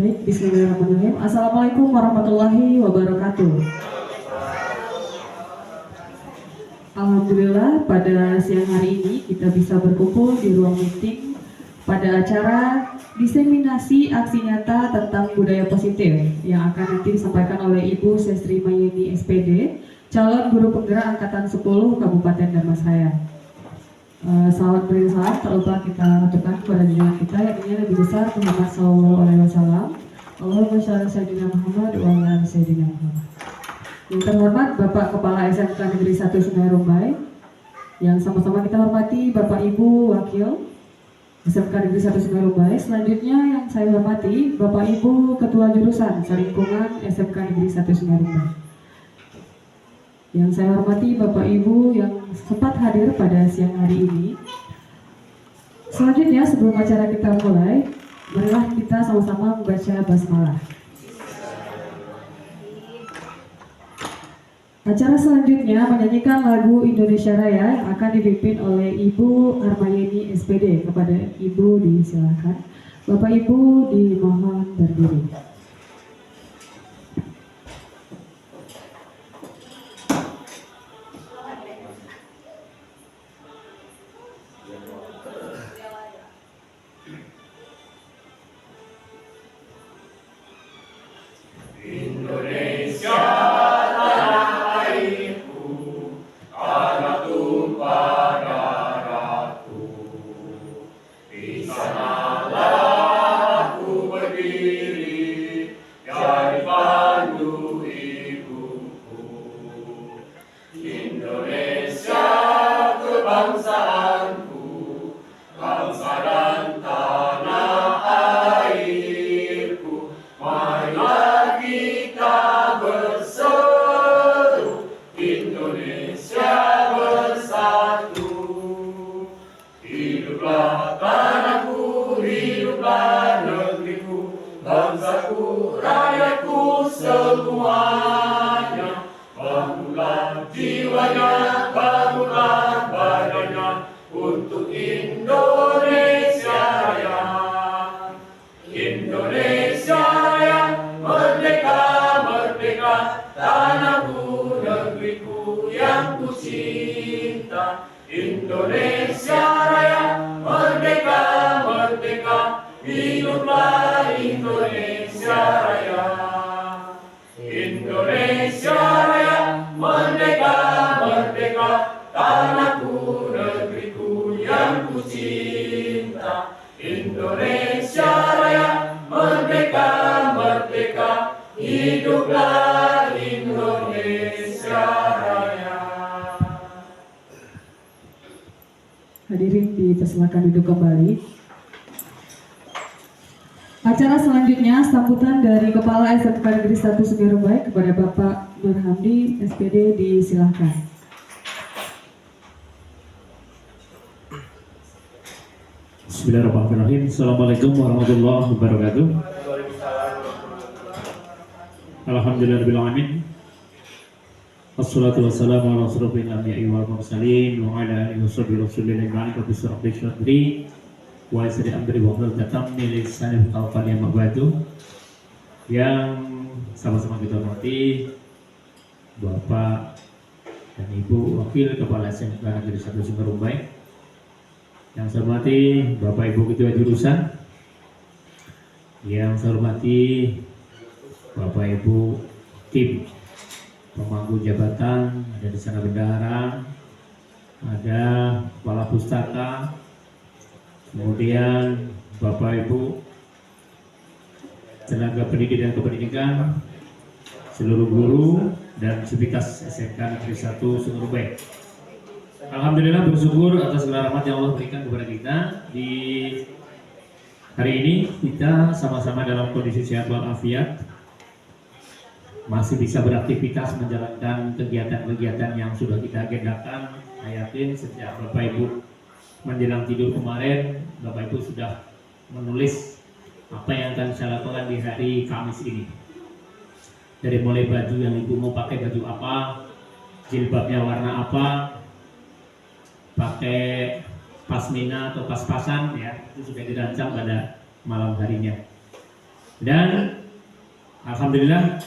Baik, bismillahirrahmanirrahim. Assalamualaikum warahmatullahi wabarakatuh. Alhamdulillah pada siang hari ini kita bisa berkumpul di ruang meeting pada acara diseminasi aksi nyata tentang budaya positif yang akan nanti disampaikan oleh Ibu Sestri Mayeni SPD, calon guru penggerak angkatan 10 Kabupaten Dharmasraya. Salam beri salam tak lupa kita aturkan kepada junjungan kita yang ini lebih besar Muhammad Sallallahu Alaihi Wasallam. Allahumma sholli Sayyidina Muhammad wa ala ali Sayyidina Muhammad. Yang terhormat Bapak Kepala SMK Negeri 1 Sungai Rumbai, yang sama-sama kita hormati Bapak Ibu Wakil SMK Negeri 1 Sungai Rumbai. Selanjutnya yang saya hormati Bapak Ibu Ketua Jurusan Selingkungan SMK Negeri 1 Sungai Rumbai. Yang saya hormati Bapak Ibu yang sempat hadir pada siang hari ini. Selanjutnya sebelum acara kita mulai, marilah kita sama-sama membaca basmalah. Acara selanjutnya menyanyikan lagu Indonesia Raya yang akan dipimpin oleh Ibu Armayeni SPD. Kepada Ibu disilakan. Bapak Ibu dimohon berdiri. Indonesia Raya, merdeka, merdeka, hiduplah Indonesia Raya. Indonesia Raya, merdeka, merdeka, tanahku, negeriku yang ku cinta. Indonesia Raya, merdeka, merdeka, hiduplah Indonesia Raya. Hadirin dipersilakan duduk kembali. Acara selanjutnya sambutan dari Kepala SMK Negeri 1 Sungai Rumbai kepada Bapak Nur Hamdi SPD, disilakan. Bismillahirrahmanirrahim. Assalamualaikum warahmatullahi wabarakatuh. Alhamdulillahirrahmanirrahim. Assalatu wassalamu ala asrofil anbiya'i wal mursalin wa ala alihi wa sahbihi rasulillah ma'alika bisrahbi syadri wa isri amri wa hlul lisani tawfan yang mabadu. Yang sama-sama kita hormati Bapak dan Ibu Wakil Kepala SMK Negeri 1 Sungai Rumbai, yang saya hormati Bapak Ibu Ketua Jurusan, yang saya hormati Bapak Ibu tim pemangku jabatan, ada di sana bendahara, ada kepala pustaka, kemudian Bapak Ibu tenaga pendidik dan kependidikan, seluruh guru dan sivitas SMK Negeri 1 Sungai Rumbai. Alhamdulillah, bersyukur atas segala rahmat yang Allah berikan kepada kita. Di hari ini kita sama-sama dalam kondisi sehat walafiat, masih bisa beraktivitas menjalankan kegiatan-kegiatan yang sudah kita agendakan. Saya yakin sejak Bapak Ibu menjelang tidur kemarin, Bapak Ibu sudah menulis apa yang akan saya lakukan di hari Kamis ini. Dari mulai baju yang Ibu mau pakai baju apa, jilbabnya warna apa, pakai pasmina atau pas-pasan, ya, itu sudah dirancang pada malam harinya. Dan alhamdulillah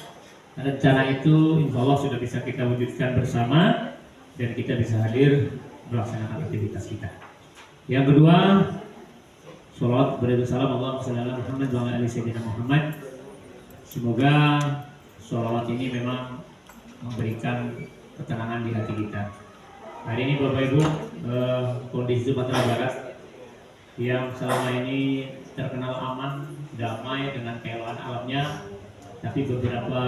rencana itu insya Allah sudah bisa kita wujudkan bersama dan kita bisa hadir melaksanakan aktivitas kita. Yang kedua, sholawat bersalam Allahumma shalli ala Muhammad wa ala ali sayyidina Muhammad. Semoga sholawat ini memang memberikan ketenangan di hati kita. Hari ini Bapak Ibu, kondisi Sumatera Barat yang selama ini terkenal aman, damai dengan keelokan alamnya, tapi beberapa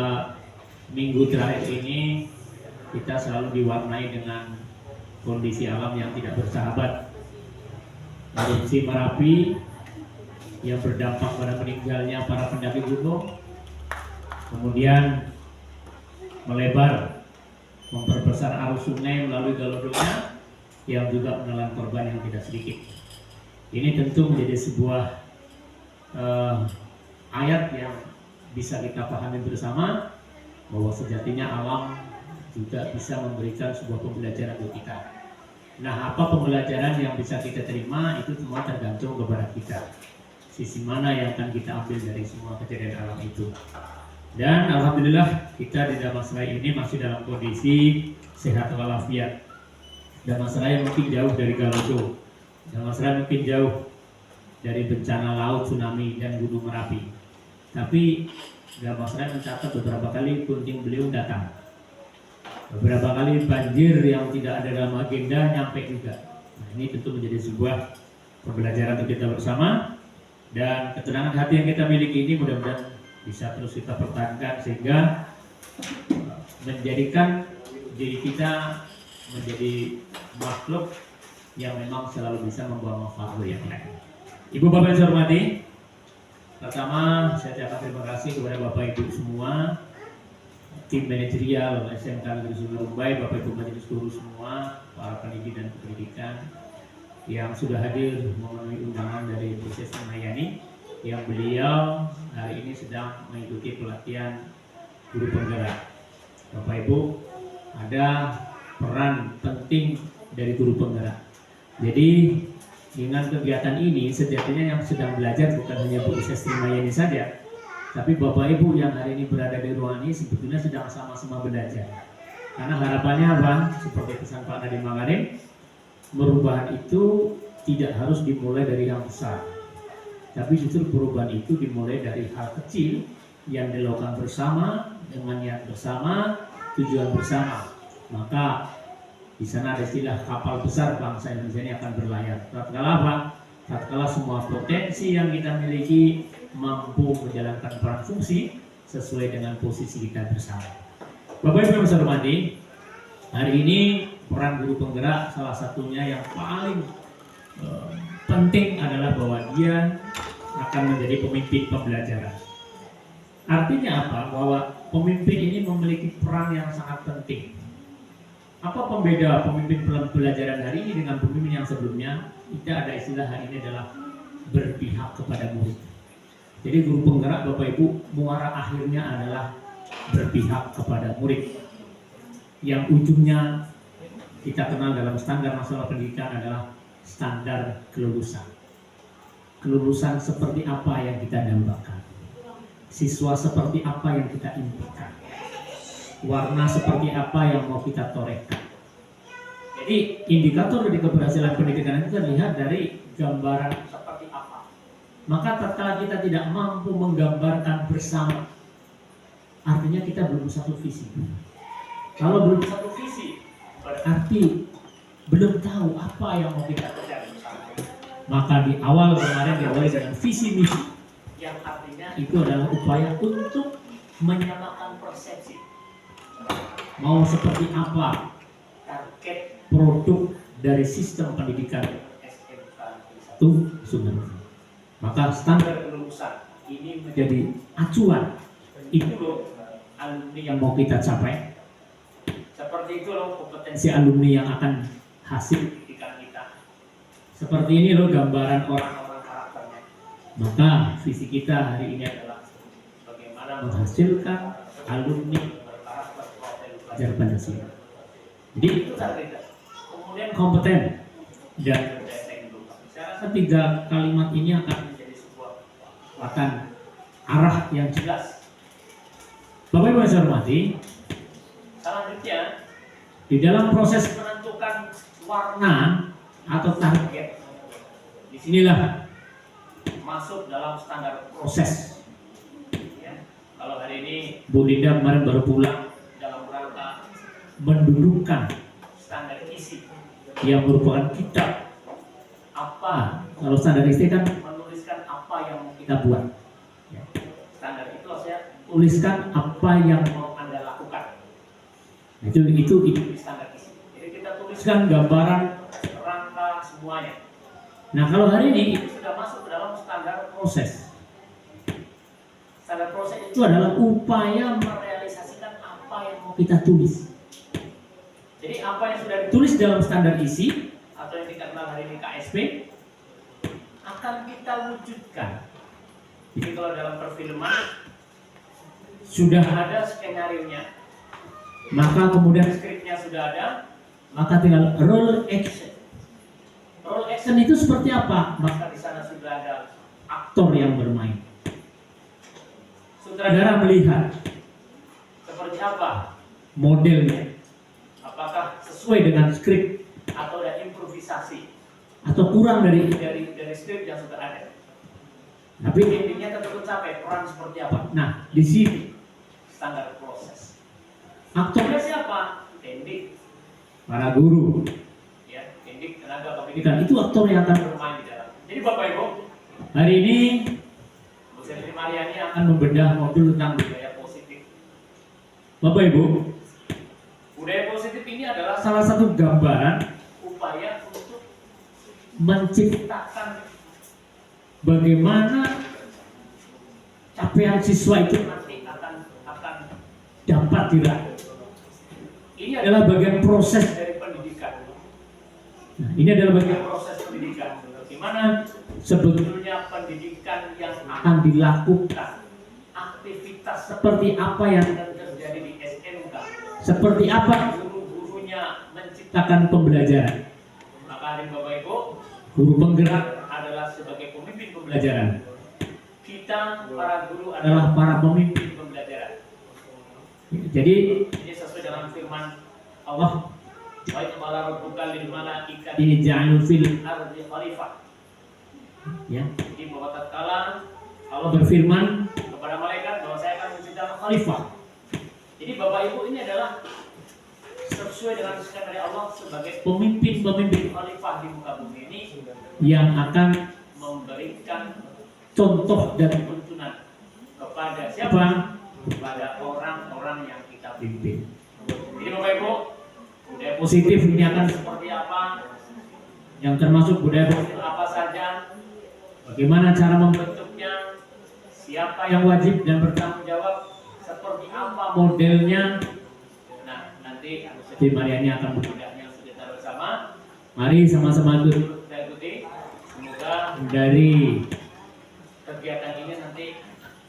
minggu terakhir ini kita selalu diwarnai dengan kondisi alam yang tidak bersahabat. Erupsi Merapi yang berdampak pada meninggalnya para pendaki gunung, kemudian melebar memperbesar arus sungai melalui galodongnya yang juga menelan korban yang tidak sedikit. Ini tentu menjadi sebuah ayat yang bisa kita pahami bersama bahwa sejatinya alam juga bisa memberikan sebuah pembelajaran untuk kita. Nah, apa pembelajaran yang bisa kita terima itu semua tergantung kepada kita. Sisi mana yang akan kita ambil dari semua kejadian alam itu. Dan alhamdulillah kita di Damaserai ini masih dalam kondisi sehat walafiat. Damaserai mungkin jauh dari Galodo. Damaserai mungkin jauh dari bencana laut, tsunami dan gunung Merapi. Tapi Damaserai mencatat beberapa kali kunjung beliau datang. Beberapa kali banjir yang tidak ada dalam agenda nyampe juga. Nah, ini tentu menjadi sebuah pembelajaran untuk kita bersama, dan ketenangan hati yang kita miliki ini mudah-mudahan bisa terus kita pertahankan sehingga menjadikan diri kita menjadi makhluk yang memang selalu bisa membawa manfaat yang lain. Ibu Bapak yang saya hormati, pertama saya ucapkan terima kasih kepada Bapak Ibu semua, tim manajerial SMK Negeri Sumberumbai, Bapak Ibu Majelis Guru semua, para pendidik dan pendidikan yang sudah hadir memenuhi undangan dari Bu Sestri Mayani, yang beliau hari ini sedang mengikuti pelatihan guru penggerak. Bapak Ibu, ada peran penting dari guru penggerak. Jadi dengan kegiatan ini sejatinya yang sedang belajar bukan hanya Bu Sestri Mayani saja, tapi Bapak Ibu yang hari ini berada di ruangan ini sebetulnya sedang sama-sama belajar. Karena harapannya apa? Seperti pesan Pak Nadiem Makarim, perubahan itu tidak harus dimulai dari yang besar, tapi justru perubahan itu dimulai dari hal kecil yang dilakukan bersama dengan niat bersama, tujuan bersama. Maka di sana ada istilah kapal besar bangsa Indonesia ini akan berlayar. Tatkala apa? Tatkala semua potensi yang kita miliki mampu menjalankan peran fungsi sesuai dengan posisi kita bersama. Bapak Ibu yang saya hormati, hari ini peran guru penggerak salah satunya yang paling penting adalah bahwa dia akan menjadi pemimpin pembelajaran. Artinya apa? Bahwa pemimpin ini memiliki peran yang sangat penting. Apa pembeda pemimpin pembelajaran hari ini dengan pemimpin yang sebelumnya? Tidak ada istilah hari ini adalah berpihak kepada murid. Jadi guru penggerak Bapak Ibu muara akhirnya adalah berpihak kepada murid. Yang ujungnya kita kenal dalam standar nasional pendidikan adalah standar kelulusan. Kelulusan seperti apa yang kita dambakan, siswa seperti apa yang kita impikan, warna seperti apa yang mau kita torehkan. Jadi indikator dari keberhasilan pendidikan itu terlihat dari gambaran seperti apa. Maka tatkala kita tidak mampu menggambarkan bersama, artinya kita belum satu visi. Kalau belum satu visi, berarti belum tahu apa yang mau kita kejar bersama. Maka di awal kemarin diawali dengan visi misi, yang artinya itu adalah upaya untuk menyamakan persepsi. Mau seperti apa target produk dari sistem pendidikan SMK 1 Sumberumbai. Maka standar kelulusan ini menjadi acuan. Itu loh alumni yang mau kita capai. Seperti itu loh kompetensi alumni yang akan hasil pendidikan kita. Seperti ini loh gambaran orang-orang karakternya. Maka visi kita hari ini adalah bagaimana menghasilkan alumni berkarakter belajar Pancasila. Jadi itu targetnya. Kemudian kompeten dan saya rasa 3 kalimat ini akan menjadi sebuah kekuatan arah yang jelas. Bapak Ibu yang saya hormati, Selanjutnya, di dalam proses menentukan warna atau target, disinilah masuk dalam standar proses. ya. Kalau hari ini Bu Linda kemarin baru pulang dalam rangka mendudukkan standar isi, yang merupakan kitab. apa Kalau standar isi kan menuliskan apa yang mau kita buat. Ya. standar itu maksudnya Tuliskan apa yang mau Anda lakukan itu di standar isi. Jadi kita tuliskan tuliskan gambaran. rangka semuanya. Nah kalau hari ini Ini sudah masuk ke dalam standar proses standar proses itu adalah upaya merealisasikan apa yang mau kita tulis. Jadi apa yang sudah Tulis dalam standar isi atau yang dikenal hari ini KSP akan kita wujudkan. Jadi kalau dalam perfilman sudah ada skenario-nya, maka kemudian skripnya sudah ada, maka tinggal role action. role Action action itu seperti apa? Maka maka di sana sudah ada aktor yang bermain. sutradara Saudara melihat seperti apa, modelnya apakah sesuai dengan skrip atau ada improvisasi atau kurang dari dari skrip yang sudah ada. tapi Intinya tentu tercapai peran seperti apa, nah di sini standar proses. aktornya Aktornya siapa? Tendik, para guru ya, tendik tenaga pendidikan pendidikan itu aktor yang akan bermain di dalam. Jadi Bapak Ibu, hari ini Bu Sri Mariani akan akan membedah modul tentang budaya positif. Bapak Ibu. Budaya positif ini adalah Salah satu gambaran upaya untuk menciptakan bagaimana capaian siswa itu nanti akan dapat diraih. ini Ini adalah bagian proses. dari pendidikan. Nah, ini adalah bagian Proses pendidikan. Bagaimana sebetulnya pendidikan yang akan dilakukan aktivitas seperti apa yang terjadi di SMK, seperti apa guru-gurunya menciptakan. akan pembelajaran. Maka hari Bapak Ibu Guru penggerak adalah sebagai pemimpin pembelajaran. pembelajaran Kita para guru adalah adalah para pemimpin. pembelajaran. Jadi Ini sesuai dengan firman Allah wa qala rabbuka lil malaikati ini ja'alul fil ardi khalifah. ya. Jadi bahwa tatkala Allah Allah berfirman kepada malaikat bahwa saya akan menciptakan khalifah. khalifah. Jadi Bapak Ibu ini adalah sesuai dengan skenario Allah sebagai Pemimpin-pemimpin khalifah di muka bumi ini yang akan memberikan contoh dan tuntunan kepada siapa? apa Kepada orang-orang yang kita pimpin. pimpin. Jadi Bapak Ibu, budaya Positif ini akan seperti apa? yang termasuk budaya Positif apa saja? bagaimana cara membentuk Bentuknya? Siapa yang yang wajib dan bertanggung bertanggung jawab? Seperti apa modelnya. Nah, nanti Di Mariani akan mudahnya sudah kita bersama. mari sama-sama Kita ikuti. Semoga dari kegiatan ini nanti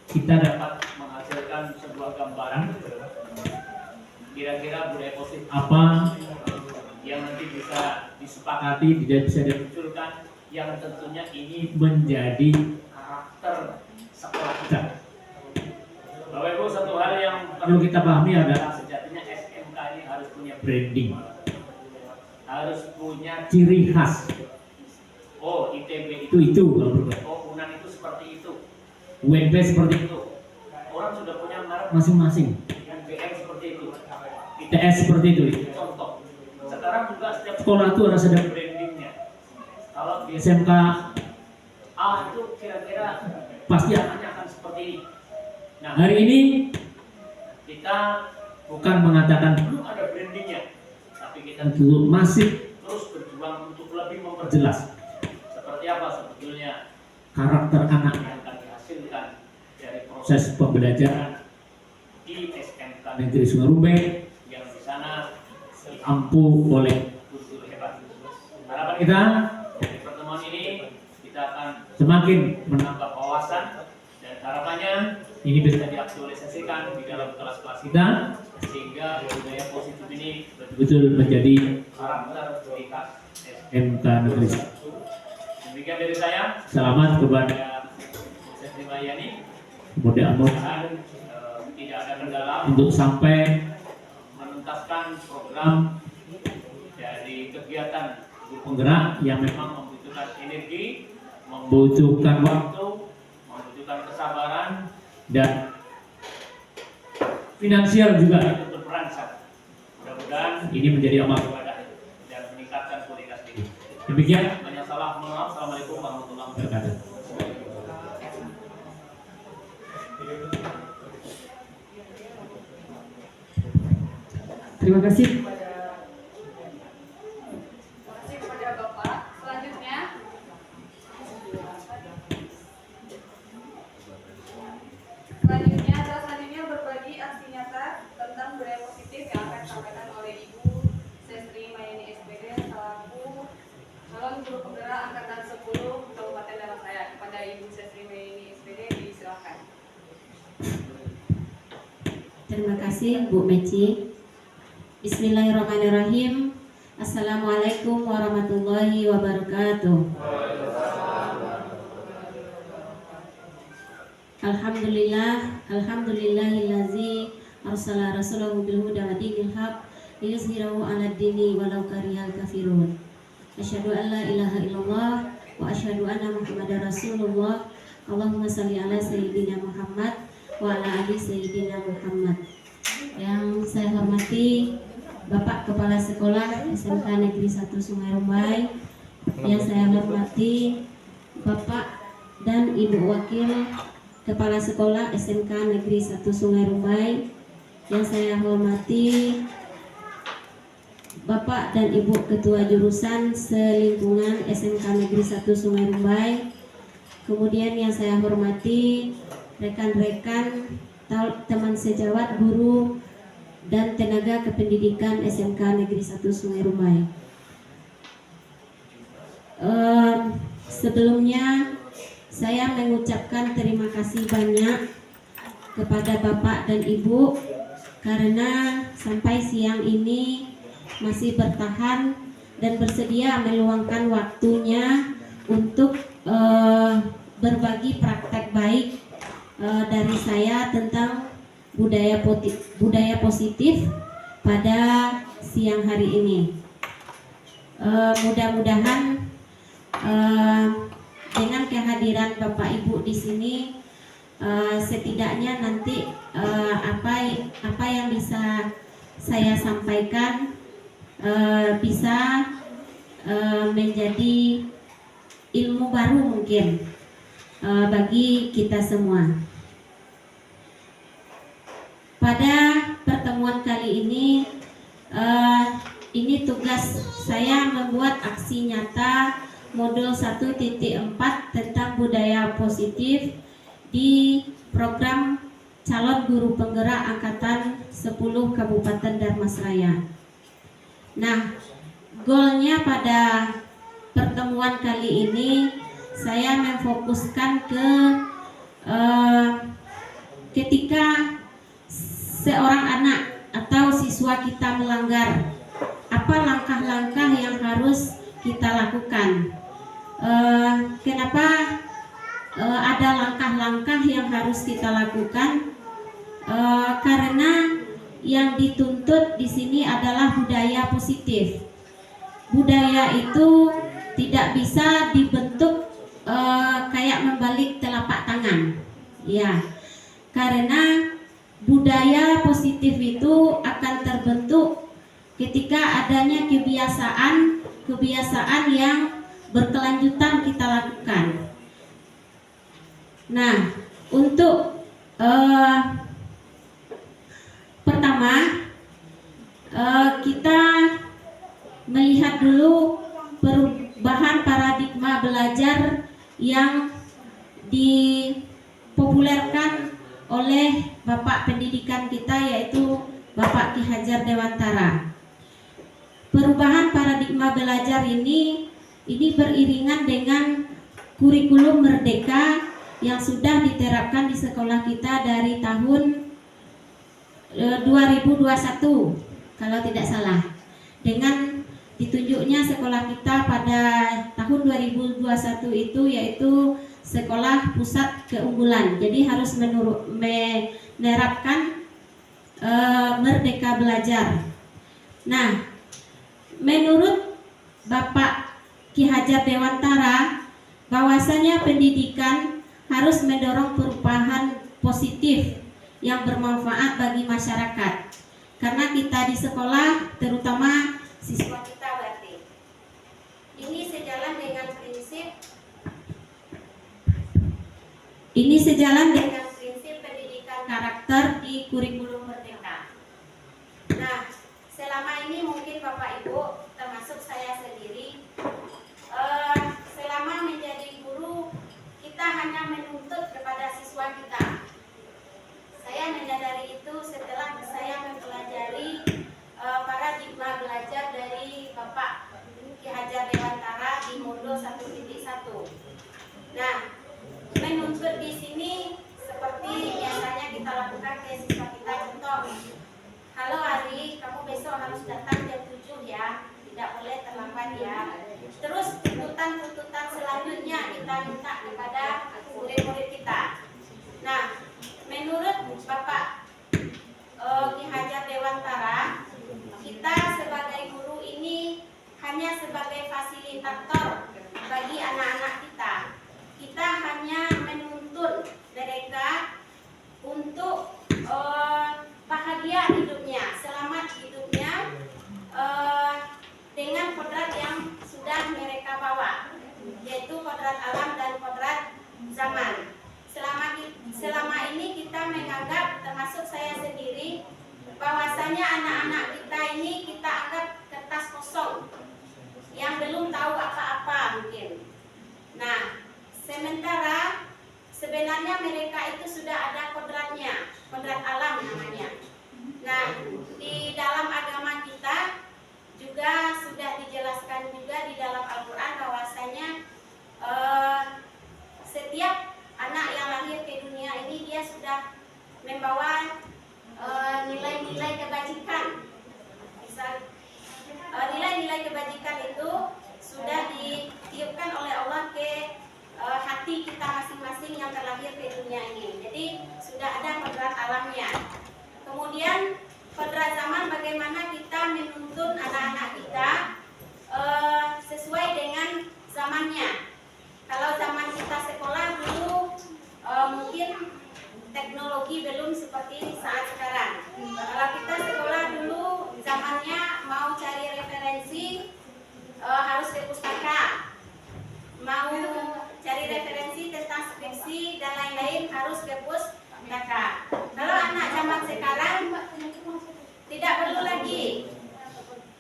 kita dapat dapat menghasilkan sebuah gambaran kira-kira budaya positif apa yang nanti bisa hati disepakati, tidak bisa dimunculkan, yang tentunya ini menjadi karakter sekolah kita. kita. Bapak Ibu, satu hal yang Perlu kita pahami adalah sejatinya SMK ini harus punya branding, harus punya ciri khas. oh ITB Itu kalau berbuat. oh UNAN itu seperti itu, UNP seperti itu itu orang sudah punya merek, masing-masing. UGM seperti itu, TS seperti itu. contoh. Sekarang juga setiap Sekolah itu harus ada brandingnya. Kalau di SMK itu kira-kira pasti hanya akan seperti ini. Nah, hari ini kita bukan mengatakan belum ada brandingnya, tapi kita dulu masih terus berjuang untuk lebih memperjelas jelas seperti apa sebetulnya karakter anak yang akan dihasilkan dari proses proses pembelajaran di SMK negeri Sungai Rumbeng yang di sana ampuh oleh guru hebat. Harapan kita kita dari pertemuan ini kita akan semakin menambah wawasan dan harapannya ini bisa bisa diaktualisasikan di dalam kelas-kelas kita kita sehingga budaya positif ini betul menjadi karakter ciri khas MK Negeri. Demikian dari saya. Selamat kepada Saya Sri Mayani. mudah-mudahan tidak ada kendala untuk sampai menuntaskan program dari kegiatan guru penggerak yang memang membutuhkan energi, membutuhkan waktu, membutuhkan kesabaran, dan finansial juga ikut berperan sangat. Mudah-mudahan ini menjadi amal ibadah dan meningkatkan kualitas diri. Demikian, banyak salah, mohon maaf. Assalamualaikum warahmatullahi wabarakatuh. Terima kasih. Kepada Bapak. Selanjutnya berbagi aksi nyata tentang budaya positif yang akan disampaikan oleh Ibu Sestri Mayeni SPD selaku calon guru penggerak angkatan 10 Kabupaten Damastraya. Kepada Ibu Sestri Mayeni SPD disilakan. Terima kasih Bu Meci. Bismillahirrahmanirrahim. Assalamualaikum warahmatullahi wabarakatuh. Alhamdulillahillazi arsala rasulahu bil huda wa dinil haq liyuzhirahu 'alad dini walau karihal kafirun. Asyhadu an la ilaha illallah wa asyhadu anna Muhammadar Rasulullah. Allahumma shalli ala sayyidina Muhammad wa ala ali sayyidina Muhammad. Yang saya hormati Bapak Kepala Sekolah SMK Negeri 1 Sungai Rumbai, yang saya hormati Bapak dan Ibu Wakil Kepala Sekolah SMK Negeri 1 Sungai Rumbai, yang saya hormati Bapak dan Ibu Ketua Jurusan Selingkungan SMK Negeri 1 Sungai Rumbai, kemudian yang saya hormati rekan-rekan teman sejawat guru dan tenaga kependidikan SMK Negeri 1 Sungai Rumbai. Sebelumnya saya mengucapkan terima kasih banyak kepada Bapak dan Ibu karena sampai siang ini masih bertahan dan bersedia meluangkan waktunya untuk berbagi praktek baik dari saya tentang budaya positif pada siang hari ini. Mudah-mudahan dengan kehadiran Bapak Ibu di sini setidaknya nanti apa yang bisa saya sampaikan bisa menjadi ilmu baru mungkin bagi kita semua. Pada pertemuan kali ini tugas saya membuat aksi nyata modul 1.4 tentang budaya positif di program calon guru penggerak angkatan 10 Kabupaten Dharmasraya. Nah, goalnya pada pertemuan kali ini saya memfokuskan ke ketika seorang anak atau siswa kita melanggar, apa langkah-langkah yang harus kita lakukan. Kenapa ada langkah-langkah yang harus kita lakukan? Karena yang dituntut di sini adalah budaya positif. Budaya itu tidak bisa dibentuk kayak membalik telapak tangan, ya. Karena budaya positif itu akan terbentuk ketika adanya kebiasaan yang berkelanjutan kita lakukan. Nah, untuk pertama kita melihat dulu perubahan paradigma belajar yang dipopulerkan oleh Bapak pendidikan kita, yaitu Bapak Ki Hajar Dewantara. Perubahan paradigma belajar ini beriringan dengan kurikulum merdeka yang sudah diterapkan di sekolah kita dari tahun 2021 kalau tidak salah, dengan ditunjuknya sekolah kita pada tahun 2021 itu yaitu sekolah pusat keunggulan. Jadi harus menerapkan merdeka belajar. Nah, menurut Bapak Ki Hajar Dewantara, bahwasanya pendidikan harus mendorong perubahan positif yang bermanfaat bagi masyarakat. Karena kita di sekolah, terutama siswa kita berarti. Ini sejalan dengan prinsip pendidikan karakter di kurikulum Merdeka. Nah, selama ini mungkin Bapak Ibu, termasuk saya sendiri, selama menjadi guru, kita hanya menuntut kepada siswa kita. Saya menyadari itu setelah saya mempelajari paradigma belajar dari Bapak Ki Hajar Dewantara di Modo 1.1. Nah, menuntut di sini seperti biasanya kita lakukan ke siswa kita. Contoh, halo Ari, kamu besok harus datang jam 7 ya, tidak boleh terlambat ya. Terus tuntutan selanjutnya kita minta kepada murid-murid kita. Nah, menurut Bapak Ki Hajar Dewantara, kita sebagai guru ini hanya sebagai fasilitator bagi anak-anak kita. Kita hanya menuntut mereka untuk bahagia hidupnya, selamat hidupnya, dengan kodrat yang sudah mereka bawa, yaitu kodrat alam dan kodrat zaman. Selama ini kita menganggap, termasuk saya sendiri, bahwasanya anak-anak kita ini kita anggap kertas kosong yang belum tahu apa-apa mungkin. Nah, sementara sebenarnya mereka itu sudah ada kodratnya, kodrat alam namanya. Nah, di dalam agama kita juga sudah dijelaskan juga di dalam Al-Quran bahwasanya setiap anak yang lahir ke dunia ini dia sudah membawa nilai-nilai kebajikan. Misal nilai-nilai kebajikan itu sudah ditiupkan oleh Allah ke hati kita masing-masing yang terlahir ke dunia ini. Jadi sudah ada kodrat alamnya. Kemudian kodrat zaman, bagaimana kita menuntun anak-anak kita sesuai dengan zamannya. Kalau zaman kita sekolah dulu mungkin teknologi belum seperti saat sekarang. Kalau kita sekolah dulu zamannya mau cari referensi harus ke pustaka, mau cari referensi tentang skripsi dan lain-lain harus ke pustaka. Kalau anak zaman sekarang tidak perlu lagi,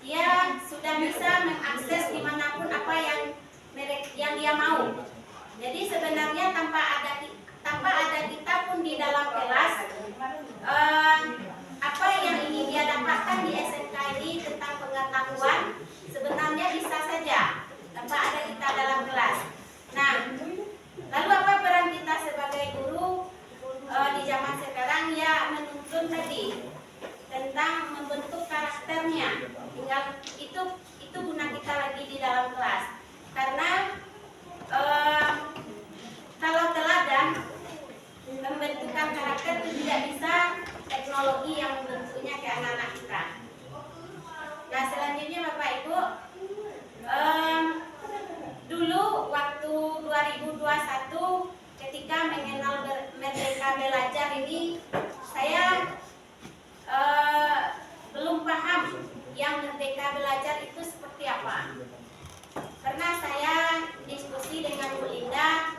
dia sudah bisa mengakses dimanapun apa yang dia mau. Jadi sebenarnya tanpa ada kita pun di dalam kelas, apa yang ingin dia dapatkan di SMK ini tentang pengetahuan sebenarnya bisa saja tanpa ada kita dalam kelas. Nah, lalu apa peran kita sebagai guru di zaman sekarang? Ya, menuntun tadi tentang membentuk karakternya. Tinggal itu guna kita lagi di dalam kelas. Karena kalau teladan membentukkan karakter itu tidak bisa teknologi yang membentuknya ke anak-anak kita. Nah, selanjutnya Bapak Ibu, dulu waktu 2021 ketika mengenal Merdeka Belajar ini, saya belum paham yang Merdeka Belajar itu seperti apa. Karena saya diskusi dengan Bu Linda,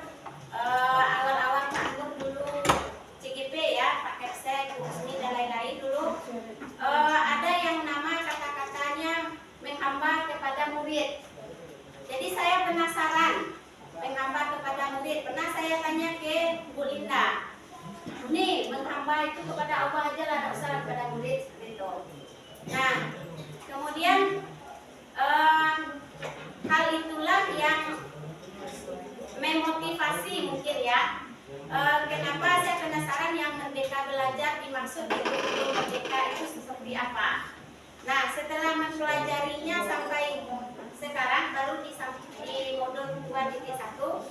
awal-awal Pak dulu CGP ya, Pak Kepsek, Bu Husni dan lain-lain dulu, ada yang nama kata-katanya menghamba kepada murid. Jadi saya penasaran menghamba kepada murid. Pernah saya tanya ke Bu Linda, nih menghamba itu kepada Allah aja lah, tidak usah kepada murid seperti itu. Nah, kemudian hal itulah yang memotivasi mungkin ya. Kenapa saya penasaran yang Merdeka Belajar dimaksud di kurikulum Merdeka itu seperti apa. Nah, setelah mempelajarinya sampai sekarang baru di modul 2.1,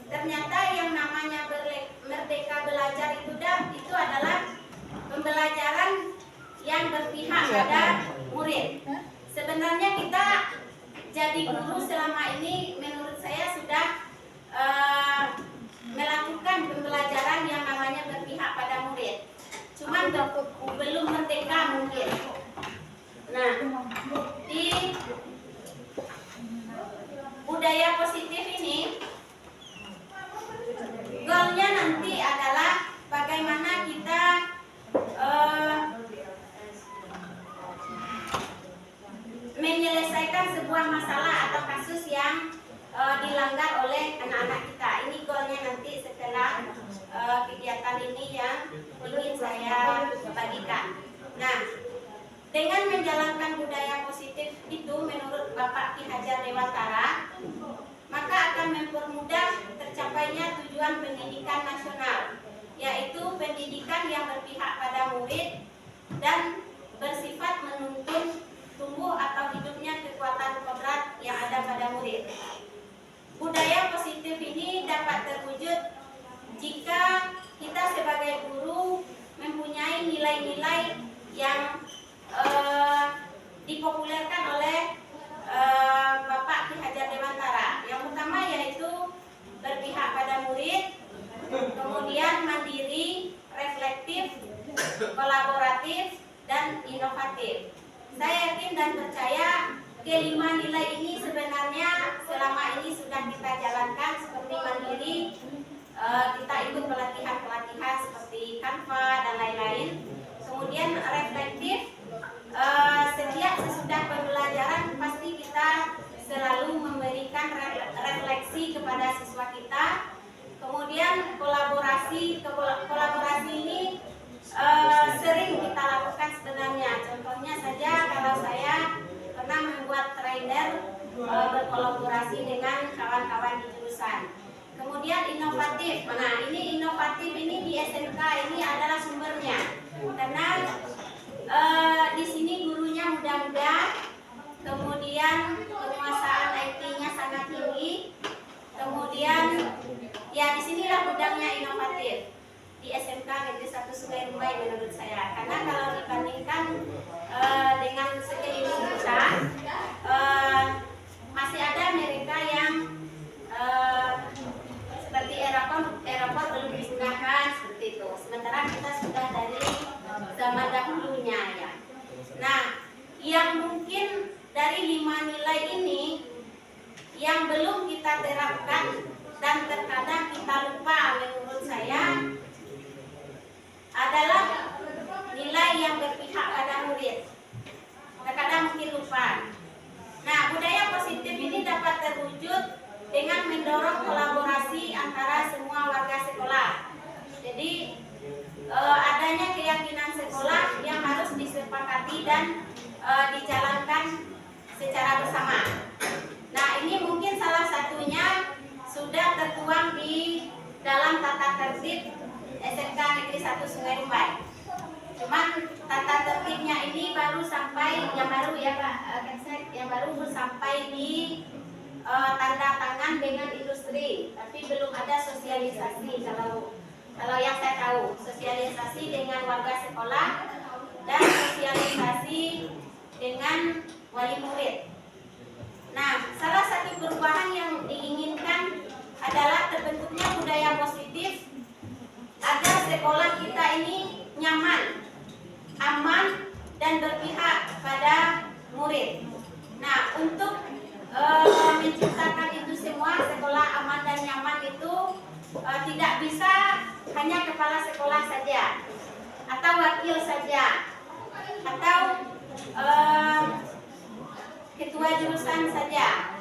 ternyata yang namanya merdeka belajar itu adalah pembelajaran yang berpihak pada murid. Sebenarnya kita jadi guru selama ini menurut saya sudah melakukan pembelajaran yang namanya berpihak pada murid. Cuman belum merdeka mungkin. Nah, di budaya positif ini goalnya nanti adalah bagaimana kita menyelesaikan sebuah masalah atau kasus yang dilanggar oleh anak-anak kita. Ini goalnya nanti setelah kegiatan ini yang ingin saya bagikan. Nah, dengan menjalankan budaya positif itu menurut Bapak Ki Hajar Dewantara, maka akan mempermudah tercapainya tujuan pendidikan nasional, yaitu pendidikan yang berpihak pada murid dan bersifat menuntun tumbuh atau hidupnya kekuatan kodrat yang ada pada murid. Budaya positif ini dapat terwujud jika kita sebagai guru mempunyai nilai-nilai yang dipopulerkan oleh Bapak Ki Hajar Dewantara. Yang pertama yaitu berpihak pada murid, kemudian mandiri, reflektif, kolaboratif, dan inovatif. Saya yakin dan percaya kelima nilai ini sebenarnya selama ini sudah kita jalankan, seperti mandiri, kita ikut pelatihan-pelatihan seperti Canva dan lain-lain. Kemudian reflektif, setiap sesudah pembelajaran pasti kita selalu memberikan refleksi kepada siswa kita. Kemudian kolaborasi ini sering kita lakukan sebenarnya. Contohnya saja kalau saya pernah membuat trainer berkolaborasi dengan kawan-kawan di jurusan. Kemudian inovatif. Nah, ini inovatif ini di SMK ini adalah sumbernya. Karena di sini gurunya muda-muda, kemudian penguasaan IT-nya sangat tinggi, kemudian ya disinilah gudangnya inovatif di SMK Negeri 1 Sungai Rumbai menurut saya. Karena kalau dibandingkan dengan sekeliling kita, masih ada mereka yang seperti Eropa belum digunakan seperti itu. Sementara kita sudah dari zaman dahulunya ya. Nah, yang mungkin dari 5 nilai ini yang belum kita terapkan dan terkadang kita lupa menurut saya adalah nilai yang berpihak pada murid. Terkadang mungkin lupa. Nah, budaya positif ini dapat terwujud dengan mendorong kolaborasi antara semua warga sekolah. Jadi adanya keyakinan sekolah yang harus disepakati dan dijalankan secara bersama. Nah, ini mungkin salah satunya sudah tertuang di dalam tata tertib SMK Negeri 1 Sungai Rumbai. Cuman tata tertibnya ini baru sampai yang baru ya Pak Kensek, yang baru sampai di tanda tangan dengan industri, tapi belum ada sosialisasi. Kalau yang saya tahu, sosialisasi dengan warga sekolah dan sosialisasi dengan wali murid. Nah, salah satu perubahan yang diinginkan adalah terbentuknya budaya positif agar sekolah kita ini nyaman, aman, dan berpihak pada murid. Nah, untuk menciptakan itu semua, sekolah aman dan nyaman itu tidak bisa hanya kepala sekolah saja, atau wakil saja, atau ketua jurusan saja.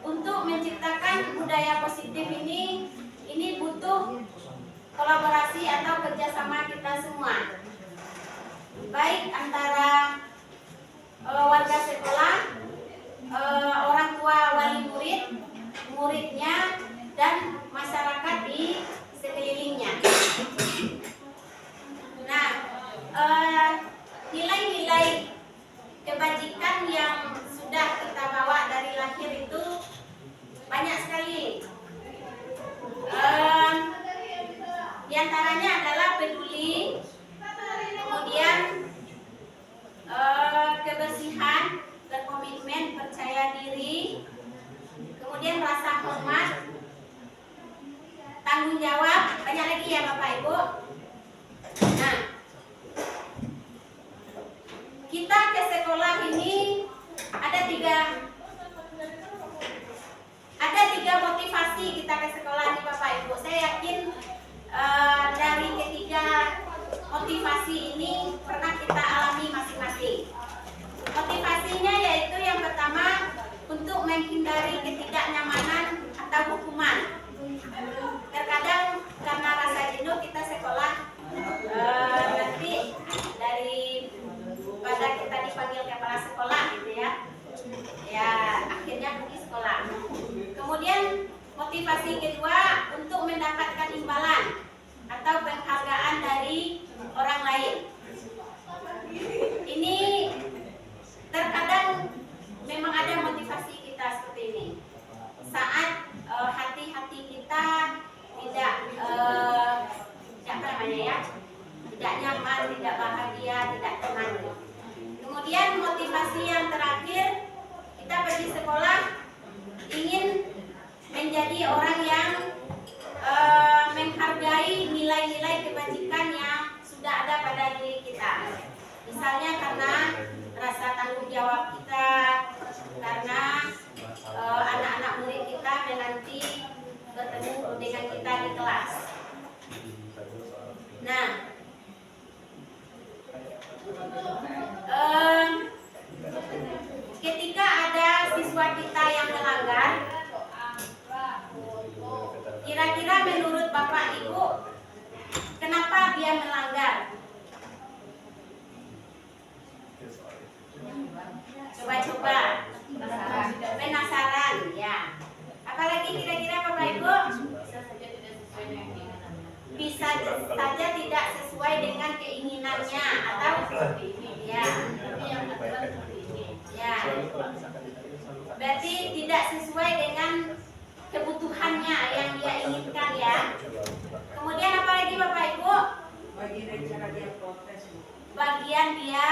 Untuk menciptakan budaya positif ini butuh kolaborasi atau kerjasama kita semua, baik antara warga sekolah, orang tua wali murid, muridnya, dan masyarakat di sekelilingnya. Nah, nilai-nilai kebajikan yang sudah kita bawa dari lahir itu banyak sekali. antaranya adalah peduli, kemudian kebersihan, berkomitmen, percaya diri, kemudian rasa hormat, tanggung jawab, banyak lagi ya Bapak Ibu. Nah, kita ke sekolah ini ada tiga motivasi kita ke sekolah nih Bapak Ibu. Saya yakin dari ketiga motivasi ini pernah kita alami masing-masing. Motivasinya yaitu yang pertama untuk menghindari ketidaknyamanan atau hukuman. Terkadang karena rasa jenuh kita sekolah nanti daripada kita dipanggil kepala sekolah gitu ya. Ya akhirnya pergi sekolah. Kemudian motivasi kedua untuk mendapatkan imbalan atau penghargaan dari orang lain. Ini terkadang memang ada motivasi kita seperti ini. Saat hati-hati kita tidak tidak nyaman, tidak bahagia, tidak tenang. Kemudian motivasi yang terakhir, kita pergi sekolah ingin menjadi orang yang menghargai nilai-nilai kebajikan yang sudah ada pada diri kita. Misalnya karena rasa tanggung jawab kita, karena anak-anak murid kita menanti bertemu dengan kita di kelas. Nah, ketika ada siswa kita yang melanggar, kira-kira menurut Bapak Ibu, kenapa dia melanggar? Coba-coba penasaran ya. Apalagi kira-kira Bapak Ibu? Bisa saja tidak sesuai dengan keinginannya atau ya. Ya. Berarti tidak sesuai dengan kebutuhannya yang dia inginkan ya. Kemudian apalagi Bapak Ibu? Bagian dia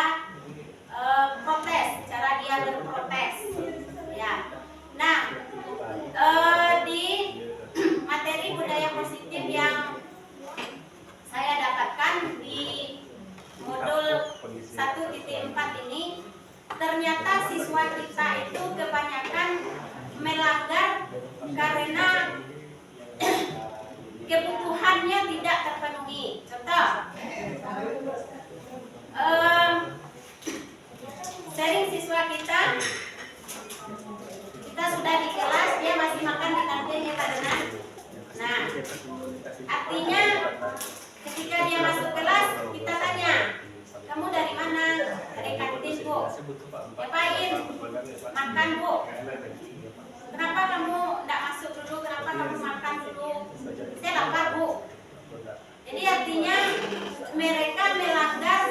protes, cara dia berprotes. Ya. Nah, di materi budaya positif yang saya dapatkan di modul 1.4 ini, ternyata siswa kita itu kebanyakan melanggar karena kebutuhannya tidak terpenuhi. Contoh, sering siswa kita sudah di kelas, dia masih makan di kantin ya Pak Dona. Nah, artinya ketika dia masuk kelas, kita tanya, kamu dari mana? Dari kantin Bu. Ngapain? Makan Bu. Kenapa kamu tidak masuk dulu? Kenapa kamu makan dulu? Saya lapar Bu. Jadi artinya mereka melanggar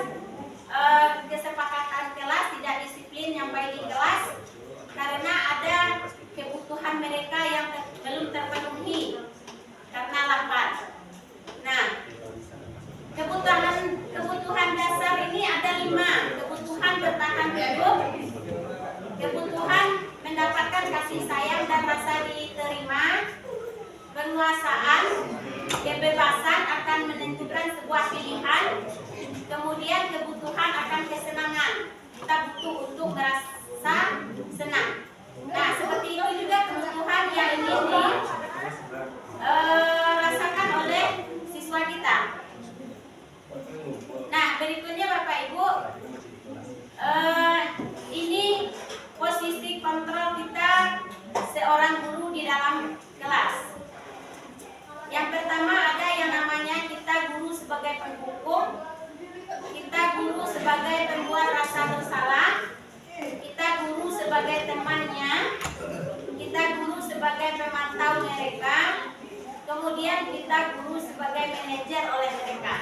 kesepakatan kelas, tidak disiplin nyampai di kelas karena ada kebutuhan mereka yang belum terpenuhi karena lapar. Nah, kebutuhan dasar ini ada 5. Kebutuhan bertahan hidup, kebutuhan mendapatkan kasih sayang dan rasa diterima, penguasaan, kebebasan akan menentukan sebuah pilihan, kemudian kebutuhan akan kesenangan. Kita butuh untuk merasa senang. Nah, seperti itu juga kebutuhan yang ingin dirasakan oleh siswa kita. Nah, berikutnya Bapak Ibu, ini posisi kontrol kita seorang guru di dalam kelas. Yang pertama ada yang namanya kita guru sebagai penghukum, kita guru sebagai pembuat rasa bersalah, kita guru sebagai temannya, kita guru sebagai pemantau mereka, kemudian kita guru sebagai manajer oleh mereka.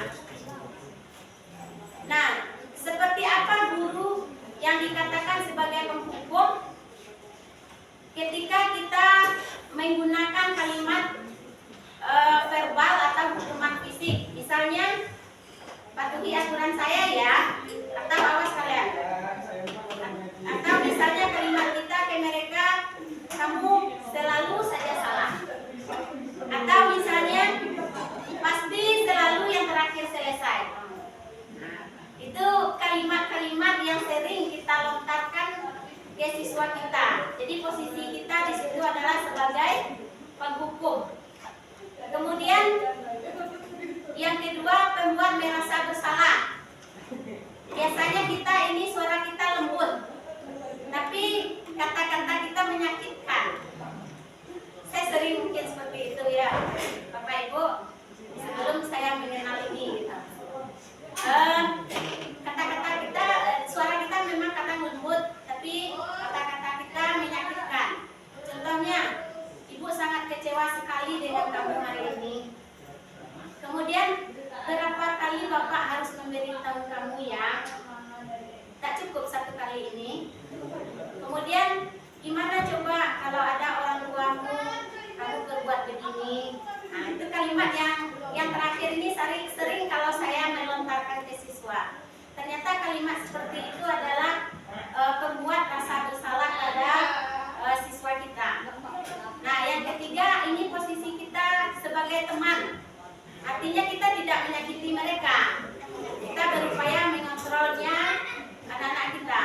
Nah, seperti apa guru yang dikatakan sebagai penghukum? Ketika kita menggunakan kalimat verbal atau hukuman fisik. ikuti aturan saya ya, atau awas kalian. Atau misalnya kalimat kita ke mereka, kamu selalu saja salah. Atau misalnya pasti selalu yang terakhir selesai. Itu kalimat-kalimat yang sering kita lontarkan ke siswa kita. Jadi posisi kita di situ adalah sebagai penghukum. Kemudian yang kedua, pembuat merasa bersalah. Biasanya kita ini suara kita lembut, tapi kata-kata kita menyakitkan. Saya sering mungkin seperti itu ya, Bapak Ibu. Sebelum saya mengenal ini, gitu. Kata-kata kita, suara kita memang kadang lembut, tapi kata-kata kita menyakitkan. Contohnya, Ibu sangat kecewa sekali dengan kamu hari ini. Kemudian berapa kali Bapak harus memberitahu kamu ya? Tak cukup satu kali ini. Kemudian gimana coba kalau ada orang tuamu, kamu berbuat begini? Nah, itu kalimat yang terakhir ini sering kalau saya melontarkan ke siswa. Ternyata kalimat seperti itu adalah pembuat rasa bersalah pada siswa kita. Nah, yang ketiga, ini posisi kita sebagai teman. Artinya kita tidak menyakiti mereka. Kita berupaya mengontrolnya anak-anak kita.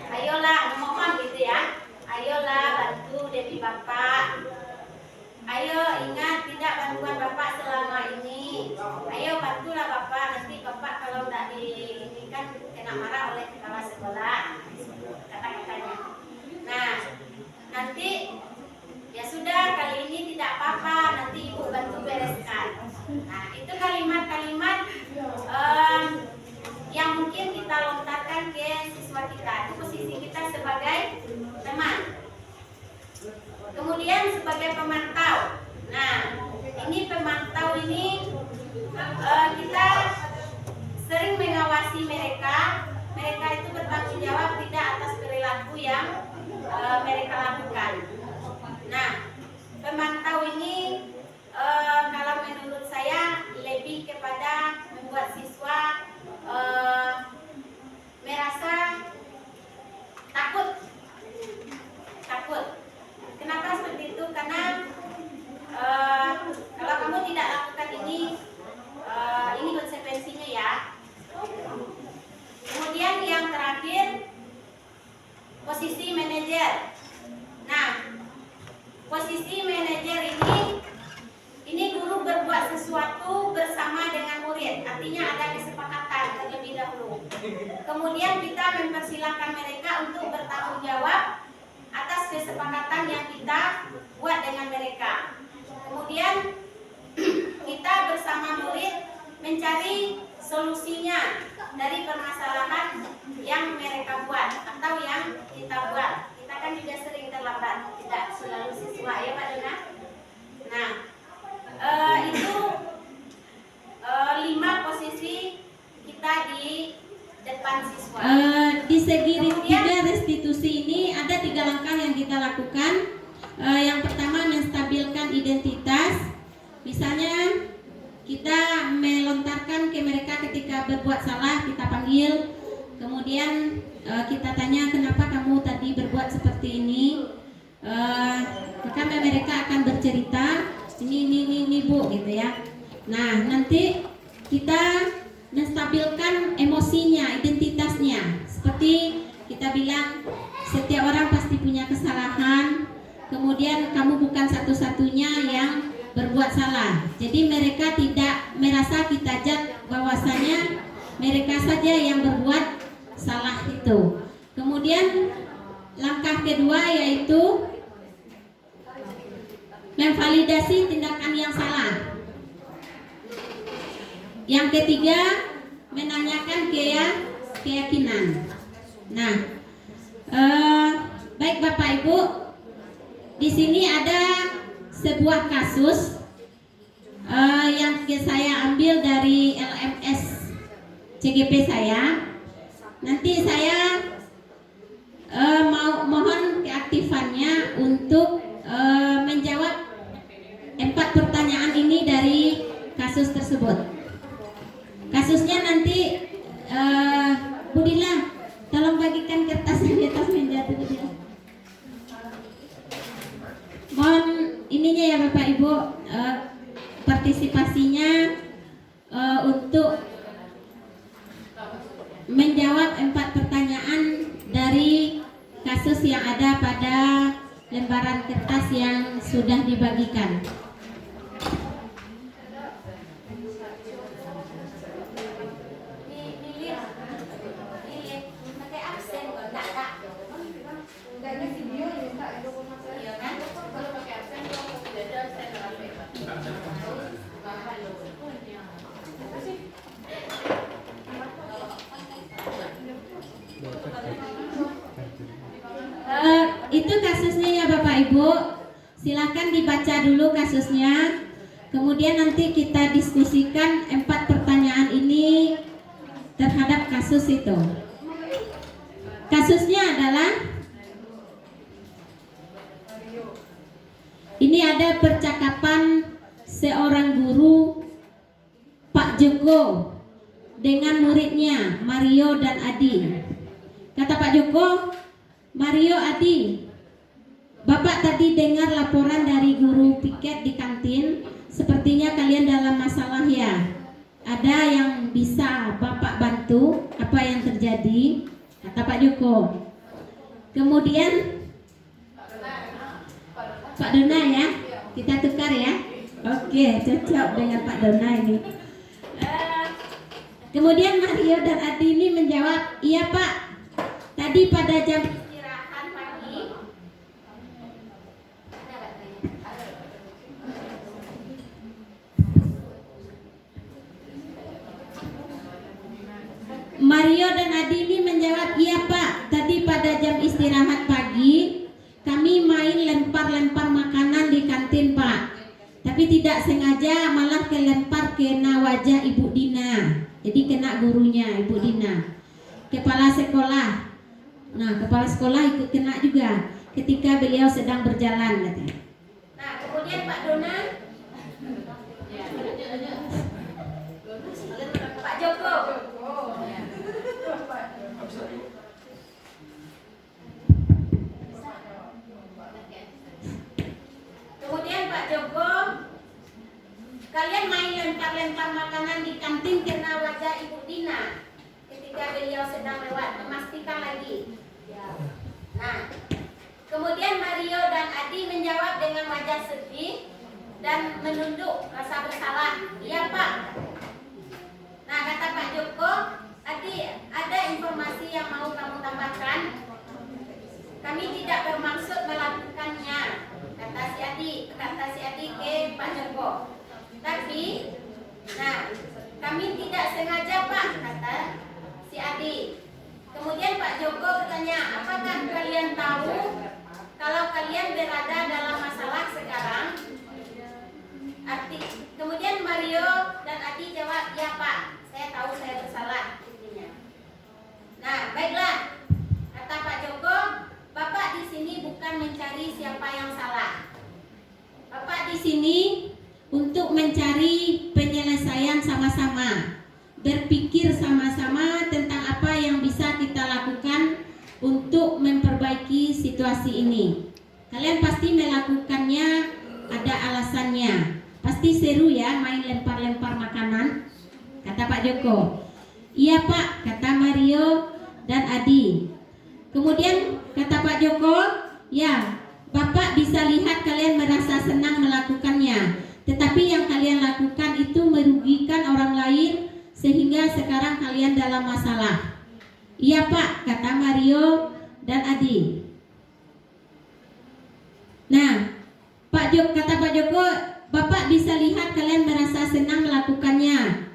Ayolah, memohon gitu ya. Ayolah bantu demi Bapak. Ayo ingat tidak bantuan Bapak selama ini. Ayo bantulah Bapak. Nanti Bapak kalau tidak ini kan kena marah oleh kepala sekolah. Kata-katanya. Nah, nanti ya sudah kali ini tidak apa-apa. Nanti Ibu bantu bereskan. Nah, itu kalimat-kalimat yang mungkin kita lontarkan ke siswa kita. Itu posisi kita sebagai teman. Kemudian sebagai pemantau. Nah, ini pemantau ini kita sering mengawasi mereka. Mereka itu bertanggung jawab tidak atas perilaku yang mereka lakukan. Nah, pemantau ini kalau menurut saya lebih kepada membuat siswa merasa takut. Kenapa seperti itu? Karena kalau kamu tidak lakukan ini konsekuensinya ya. Kemudian yang terakhir, posisi manajer. Nah, posisi manajer ini guru berbuat sesuatu bersama dengan murid, artinya ada kesepakatan terlebih dahulu. Kemudian kita mempersilahkan mereka untuk bertanggung jawab atas kesepakatan yang kita buat dengan mereka. Kemudian kita bersama murid mencari solusinya dari permasalahan yang mereka buat atau yang kita buat. Kita kan juga sering terlambat, tidak selalu siswa ya Pak Dona. Nah, itu 5 posisi kita di depan siswa. Di segi restitusi ini ada 3 langkah yang kita lakukan. Yang pertama, menstabilkan identitas. Misalnya kita melontarkan ke mereka ketika berbuat salah, kita panggil, kemudian kita tanya kenapa kamu tadi berbuat seperti ini. Maka mereka akan bercerita ini Bu gitu ya. Nah, nanti kita menstabilkan emosinya, identitasnya. Seperti kita bilang, setiap orang pasti punya kesalahan. Kemudian kamu bukan satu-satunya yang berbuat salah. Jadi mereka tidak merasa kita judge bahwasanya mereka saja yang berbuat salah itu. Kemudian langkah kedua yaitu memvalidasi tindakan yang salah. Yang ketiga, menanyakan keyakinan. Nah, baik Bapak Ibu, di sini ada sebuah kasus yang saya ambil dari LMS CGP saya. Nanti saya mohon keaktifannya untuk menjawab 4 pertanyaan ini dari kasus tersebut. Kasusnya nanti nantinya untuk menjawab 4 pertanyaan dari kasus yang ada pada lembaran kertas yang sudah dibagikan. Pakai absen kok enggak ada. Enggaknya video ya Kak, dokumentasi. Iya kan? Kalau pakai absen kalau tidak ada absen Itu kasusnya ya Bapak Ibu. Silakan dibaca dulu kasusnya. Kemudian nanti kita diskusikan 4 pertanyaan ini terhadap kasus itu. Kasusnya adalah ini ada percakapan seorang guru Pak Joko dengan muridnya Mario dan Adi. Kata Pak Joko, Mario, Adi, Bapak tadi dengar laporan dari guru piket di kantin. Sepertinya kalian dalam masalah ya. Ada yang bisa Bapak bantu? Apa yang terjadi? Kata Pak Joko. Kemudian Pak Dona ya, kita tukar ya. Oke, cocok dengan Pak Dona ini. Kemudian Mario dan Adi ini menjawab, iya Pak. Tadi pada jam Istirahat pagi. Mario dan Adi ini menjawab, iya Pak, tadi pada jam istirahat pagi kami main lempar-lempar makanan di kantin Pak. Tapi tidak sengaja malah kelempar kena wajah Ibu Dina. Jadi kena gurunya Ibu Dina. Kepala sekolah. Nah, kepala sekolah ikut kena juga ketika beliau sedang berjalan katanya. Nah, kemudian Pak Dona, Pak Joko. Kemudian Pak Joko, kalian main lempar-lempar makanan di kantin kena wajah Ibu Dina ketika beliau sedang lewat. Memastikan lagi. Nah, kemudian Mario dan Adi menjawab dengan wajah sedih dan menunduk rasa bersalah. Iya Pak. Nah, kata Pak Joko, Adi, ada informasi yang mau kamu tambahkan? Kami tidak bermaksud melakukannya, kata si Adi ke Pak Joko. Tapi, nah, kami tidak sengaja Pak, kata si Adi. Kemudian Pak Joko bertanya, apakah kalian tahu kalau kalian berada dalam masalah sekarang? Kemudian Mario dan Adi jawab, ya Pak, saya tahu saya bersalah. Intinya. Nah, baiklah, kata Pak Joko, Bapak di sini bukan mencari siapa yang salah. Bapak di sini untuk mencari penyelesaian sama-sama, berpikir sama-sama tentang apa yang bisa kita lakukan untuk memperbaiki situasi ini. Kalian pasti melakukannya ada alasannya. Pasti seru ya main lempar-lempar makanan, kata Pak Joko. Iya Pak, kata Mario dan Adi. Kemudian kata Pak Joko, ya Bapak bisa lihat kalian merasa senang melakukannya. Tetapi yang kalian lakukan itu merugikan orang lain sehingga sekarang kalian dalam masalah. Iya Pak, kata Mario dan Adi. Nah, kata Pak Joko, Bapak bisa lihat kalian merasa senang melakukannya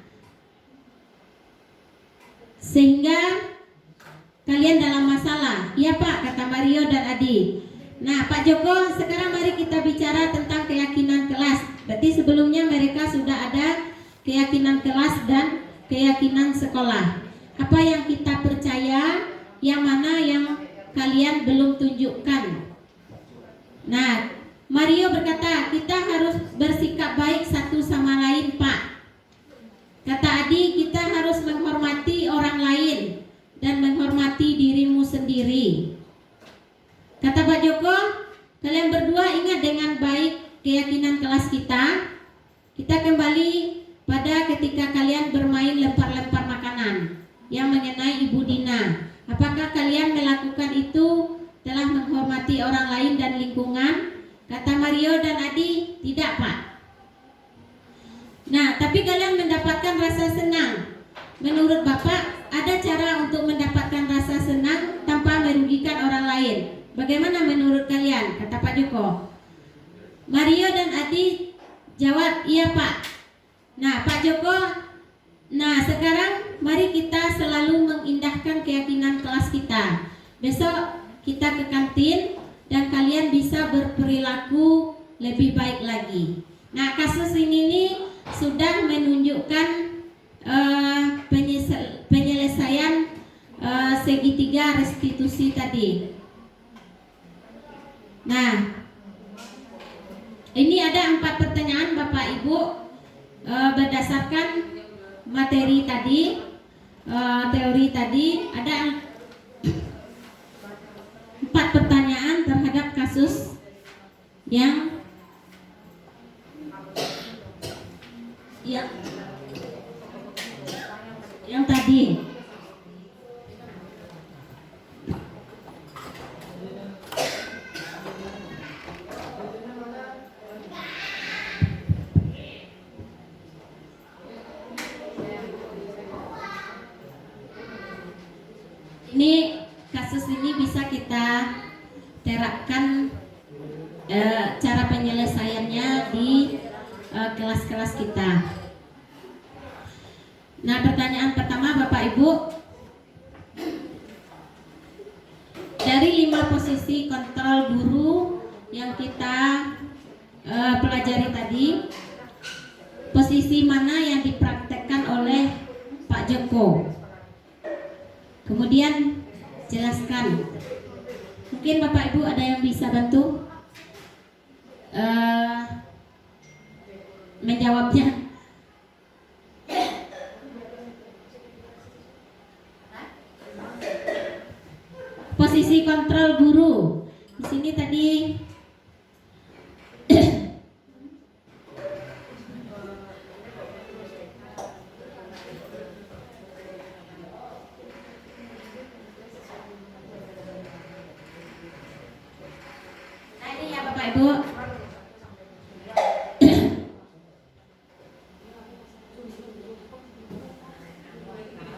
sehingga kalian dalam masalah. Iya Pak, kata Mario dan Adi. Nah Pak Joko, sekarang mari kita bicara tentang keyakinan kelas. Berarti sebelumnya mereka sudah ada keyakinan kelas dan keyakinan sekolah. Apa yang kita percaya, yang mana yang kalian belum tunjukkan. Nah, Mario berkata, kita harus bersikap baik satu sama lain Pak. Kata Adi, kita harus menghormati orang lain dan menghormati dirimu sendiri. Kata Pak Joko, kalian berdua ingat dengan baik keyakinan kelas kita. Kita kembali ketika kalian bermain lempar-lempar makanan yang mengenai Ibu Dina. Apakah kalian melakukan itu telah menghormati orang lain dan lingkungan? Kata Mario dan Adi, tidak Pak. Nah, tapi kalian mendapatkan rasa senang. Menurut Bapak, ada cara untuk mendapatkan rasa senang tanpa merugikan orang lain. Bagaimana menurut kalian? Kata Pak Joko. Mario dan Adi jawab, iya Pak. Nah, Pak Joko, nah sekarang mari kita selalu mengindahkan keyakinan kelas kita. Besok kita ke kantin dan kalian bisa berperilaku lebih baik lagi. Nah, kasus ini nih sudah menunjukkan penyelesaian segitiga restitusi tadi. Nah, ini ada 4 pertanyaan Bapak Ibu berdasarkan materi tadi, teori tadi. Ada 4 pertanyaan terhadap kasus yang tadi. Ini kasus ini bisa kita terapkan cara penyelesaiannya di kelas-kelas kita. Nah, pertanyaan pertama Bapak Ibu, dari 5 posisi kontrol guru yang kita pelajari tadi, posisi mana yang dipraktekkan oleh Pak Joko? Kemudian jelaskan. Mungkin Bapak Ibu ada yang bisa bantu menjawabnya. Posisi kontrol guru di sini tadi nah ini ya Bapak Ibu.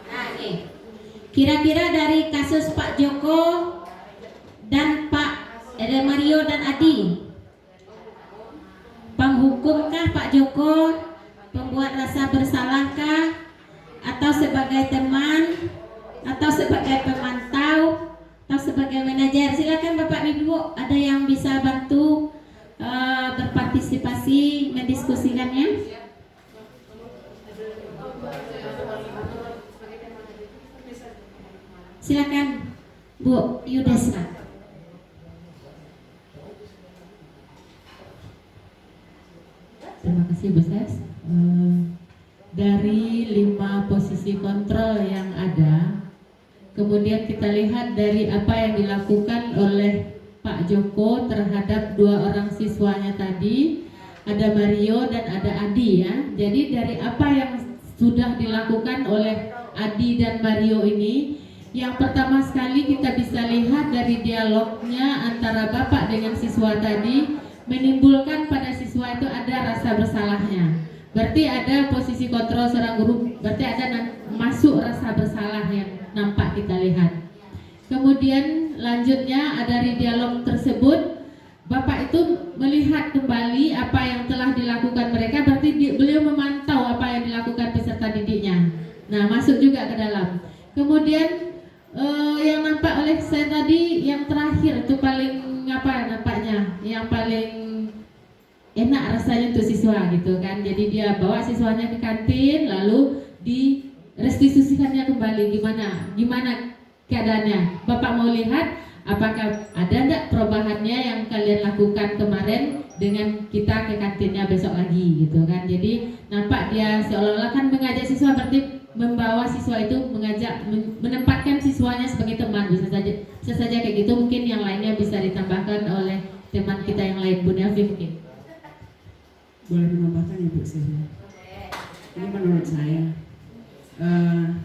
Nah ini kira-kira dari kasus Pak Joko dan Pak Mario dan Adi, penghukumkah Pak Joko, pembuat rasa bersalahkah, atau sebagai teman, atau sebagai pemantau, atau sebagai manajer? Silakan Bapak Ibu, ada yang bisa bantu berpartisipasi mendiskusikannya? Silakan Bu Yudesna. Terima kasih Bu Ses. Dari 5 posisi kontrol yang ada, kemudian kita lihat dari apa yang dilakukan oleh Pak Joko terhadap 2 orang siswanya tadi, ada Mario dan ada Adi ya. Jadi dari apa yang sudah dilakukan oleh Adi dan Mario ini, yang pertama sekali kita bisa lihat dari dialognya antara bapak dengan siswa tadi, menimbulkan pada siswa itu ada rasa bersalahnya. Berarti ada posisi kontrol seorang guru, berarti ada masuk rasa bersalah yang nampak kita lihat. Kemudian lanjutnya dari dialog tersebut, bapak itu melihat kembali apa yang telah dilakukan mereka, berarti beliau memantau apa yang dilakukan peserta didiknya. Nah, masuk juga ke dalam. Kemudian yang nampak oleh saya tadi, yang terakhir itu paling apa nampaknya, yang paling enak rasanya untuk siswa gitu kan. Jadi dia bawa siswanya ke kantin, lalu direstitusikannya kembali. Gimana keadaannya? Bapak mau lihat apakah ada enggak perubahannya yang kalian lakukan kemarin dengan kita ke kantinnya besok lagi gitu kan. Jadi nampak dia seolah-olah kan mengajak siswa, berarti membawa siswa itu, mengajak, menempatkan siswanya sebagai teman. Bisa saja kayak gitu. Mungkin yang lainnya bisa ditambahkan oleh teman kita yang lain. Bu Nelvi mungkin Boleh menambahkan ya Bu Sesi? Ini menurut saya. Mohon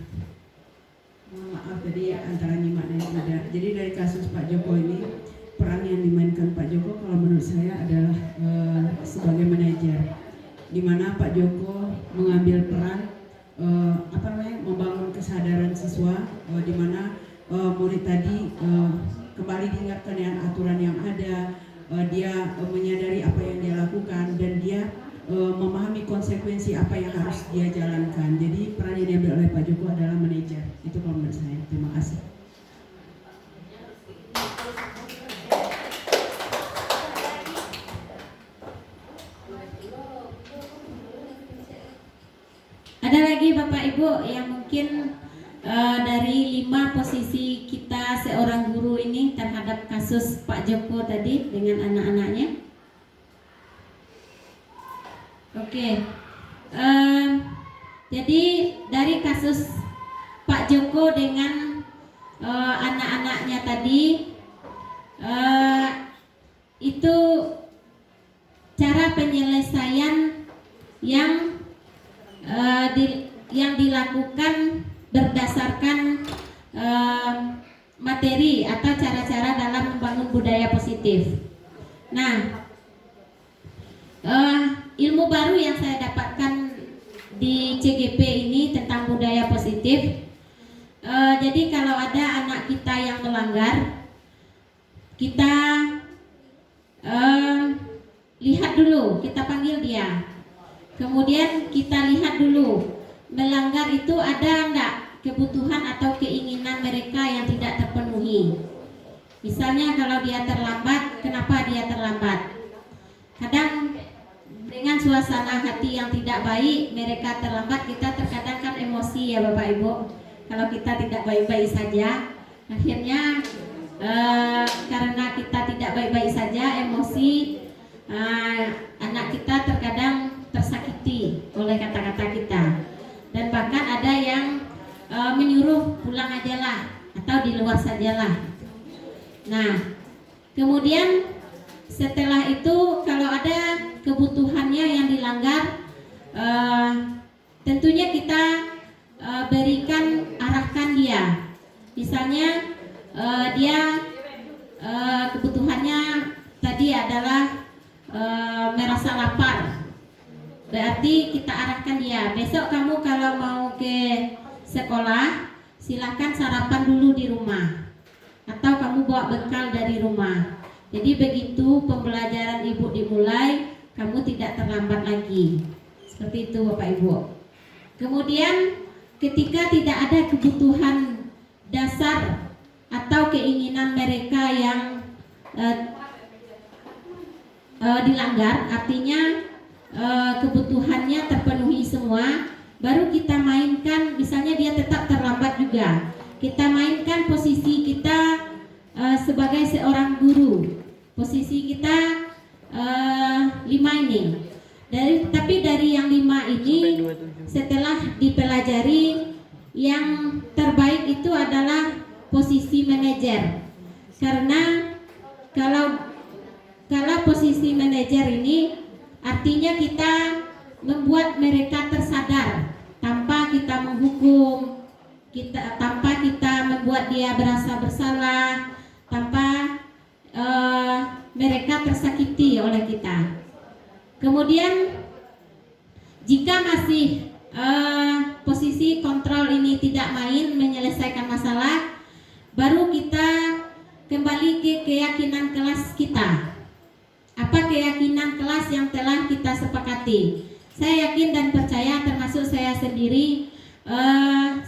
maaf tadi antara nyimak dan tidak. Jadi dari kasus Pak Joko ini, peran yang dimainkan Pak Joko kalau menurut saya adalah sebagai manajer, di mana Pak Joko mengambil peran membangun kesadaran siswa, di mana murid tadi kembali diingatkan dengan aturan yang ada, dia menyadari apa yang dia lakukan dan dia memahami konsekuensi apa yang harus dia jalankan. Jadi peran yang diambil oleh Pak Joko adalah manajer. Itu kalau menurut saya. Terima kasih. Ada lagi Bapak Ibu yang mungkin dari 5 posisi kita seorang guru ini terhadap kasus Pak Joko tadi dengan anak-anaknya? Oke, jadi dari kasus Pak Joko dengan anak-anaknya tadi, itu cara penyelesaian yang dilakukan berdasarkan materi atau cara-cara dalam membangun budaya positif. Nah, ilmu baru yang saya dapatkan di CGP ini tentang budaya positif. Jadi kalau ada anak kita yang melanggar, kita lihat dulu, kita panggil dia. Kemudian kita lihat dulu, melanggar itu ada enggak kebutuhan atau keinginan mereka yang tidak terpenuhi. Misalnya kalau dia terlambat, kenapa dia terlambat? Kadang dengan suasana hati yang tidak baik, mereka terlambat, kita terkadang kan emosi ya Bapak Ibu. Kalau kita tidak baik-baik saja, akhirnya karena kita tidak baik-baik saja, emosi, anak kita terkadang tersakiti oleh kata-kata kita. Dan bahkan ada yang menyuruh pulang aja lah, atau di luar sajalah. Nah, kemudian setelah itu kalau ada kebutuhannya yang dilanggar, tentunya kita arahkan dia. Misalnya dia kebutuhannya tadi adalah merasa lapar, berarti kita arahkan dia, besok kamu kalau mau ke sekolah silakan sarapan dulu di rumah, atau kamu bawa bekal dari rumah. Jadi begitu pembelajaran ibu dimulai, kamu tidak terlambat lagi. Seperti itu Bapak Ibu. Kemudian ketika tidak ada kebutuhan dasar atau keinginan mereka yang dilanggar, artinya kebutuhannya terpenuhi semua, baru kita mainkan, misalnya dia tetap terlambat juga, kita mainkan posisi kita sebagai seorang guru. Posisi kita 5 ini. Tapi dari yang 5 ini, setelah dipelajari, yang terbaik itu adalah posisi manajer. Karena kalau posisi manajer ini artinya kita membuat mereka tersadar tanpa kita menghukum, tanpa kita membuat dia berasa bersalah, tanpa mereka tersakiti oleh kita. Kemudian jika masih posisi kontrol ini tidak main menyelesaikan masalah, baru kita kembali ke keyakinan kelas kita. Apa keyakinan kelas yang telah kita sepakati? Saya yakin dan percaya, termasuk saya sendiri,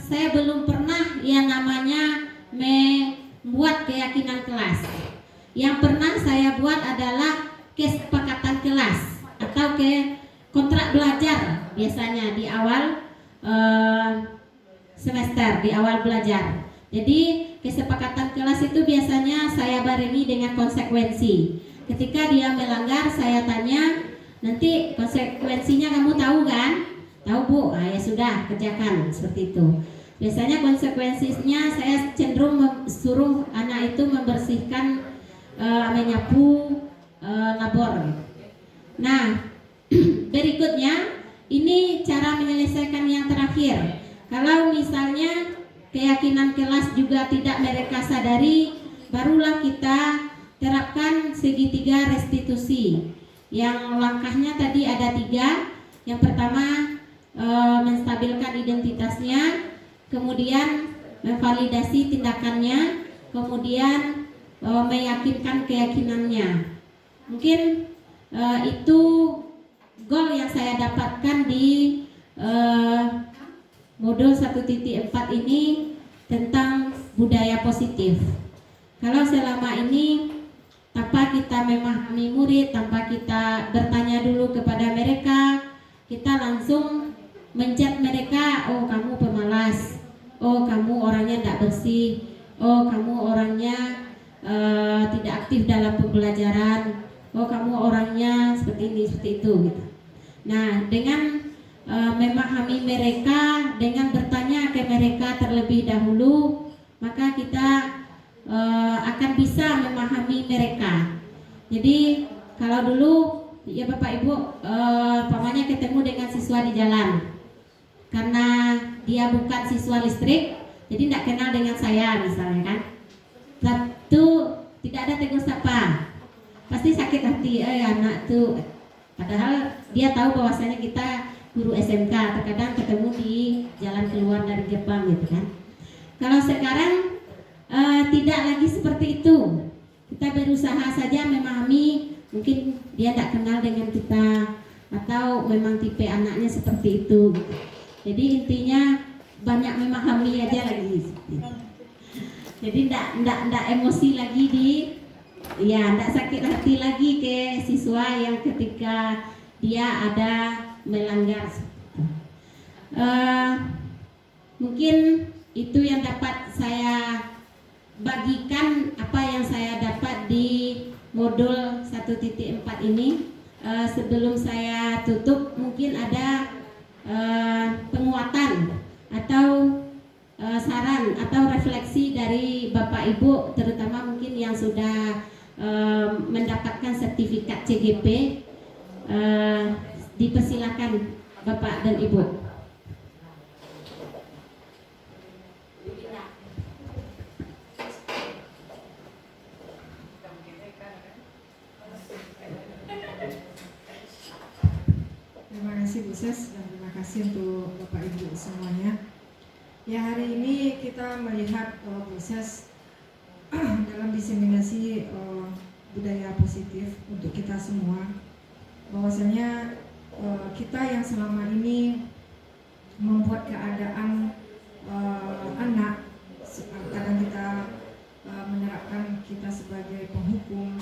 saya belum pernah yang namanya membuat keyakinan kelas. Yang pernah saya buat adalah kesepakatan kelas atau kontrak belajar, biasanya di awal semester, di awal belajar. Jadi kesepakatan kelas itu biasanya saya barengi dengan konsekuensi. Ketika dia melanggar, saya tanya, nanti konsekuensinya kamu tahu kan? Tahu Bu, ya sudah, kerjakan, seperti itu. Biasanya konsekuensinya saya cenderung suruh anak itu membersihkan, menyapu labor. Nah, berikutnya Ini cara menyelesaikan yang terakhir. Kalau misalnya keyakinan kelas juga tidak mereka sadari, barulah kita terapkan segitiga restitusi. Yang langkahnya tadi ada 3. Yang pertama menstabilkan identitasnya, kemudian memvalidasi tindakannya, kemudian meyakinkan keyakinannya. Mungkin itu goal yang saya dapatkan di modul 1.4 ini tentang budaya positif. Kalau selama ini tanpa kita memahami murid, tanpa kita bertanya dulu kepada mereka, kita langsung menjat mereka, oh kamu pemalas, oh kamu orangnya tidak bersih, oh kamu orangnya tidak aktif dalam pembelajaran, oh kamu orangnya seperti ini, seperti itu gitu. Nah, dengan memahami mereka, dengan bertanya ke mereka terlebih dahulu, maka kita akan bisa memahami mereka. Jadi kalau dulu ya Bapak Ibu pamannya ketemu dengan siswa di jalan, karena dia bukan siswa listrik, jadi tidak kenal dengan saya misalnya kan. Satu, tidak ada tegur sapa, pasti sakit hati, anak tuh. Padahal dia tahu bahwasanya kita guru SMK, terkadang ketemu di jalan keluar dari Jepang gitu kan. Kalau sekarang tidak lagi seperti itu. Kita berusaha saja memahami, mungkin dia tidak kenal dengan kita, atau memang tipe anaknya seperti itu. Jadi intinya banyak memahami aja lagi. Jadi tidak emosi lagi tidak sakit hati lagi ke siswa yang ketika dia ada melanggar. Mungkin itu yang dapat saya bagikan, apa yang saya dapat di modul 1.4 ini. Sebelum saya tutup, mungkin ada penguatan atau saran atau refleksi dari Bapak Ibu, terutama mungkin yang sudah mendapatkan sertifikat CGP. Dipersilakan Bapak dan Ibu. Terima kasih Bu Ses, dan terima kasih untuk Bapak Ibu semuanya. Ya, hari ini kita melihat Bu Ses dalam diseminasi budaya positif untuk kita semua, bahwasanya kita yang selama ini membuat keadaan anak, kadang kita menerapkan kita sebagai penghukum,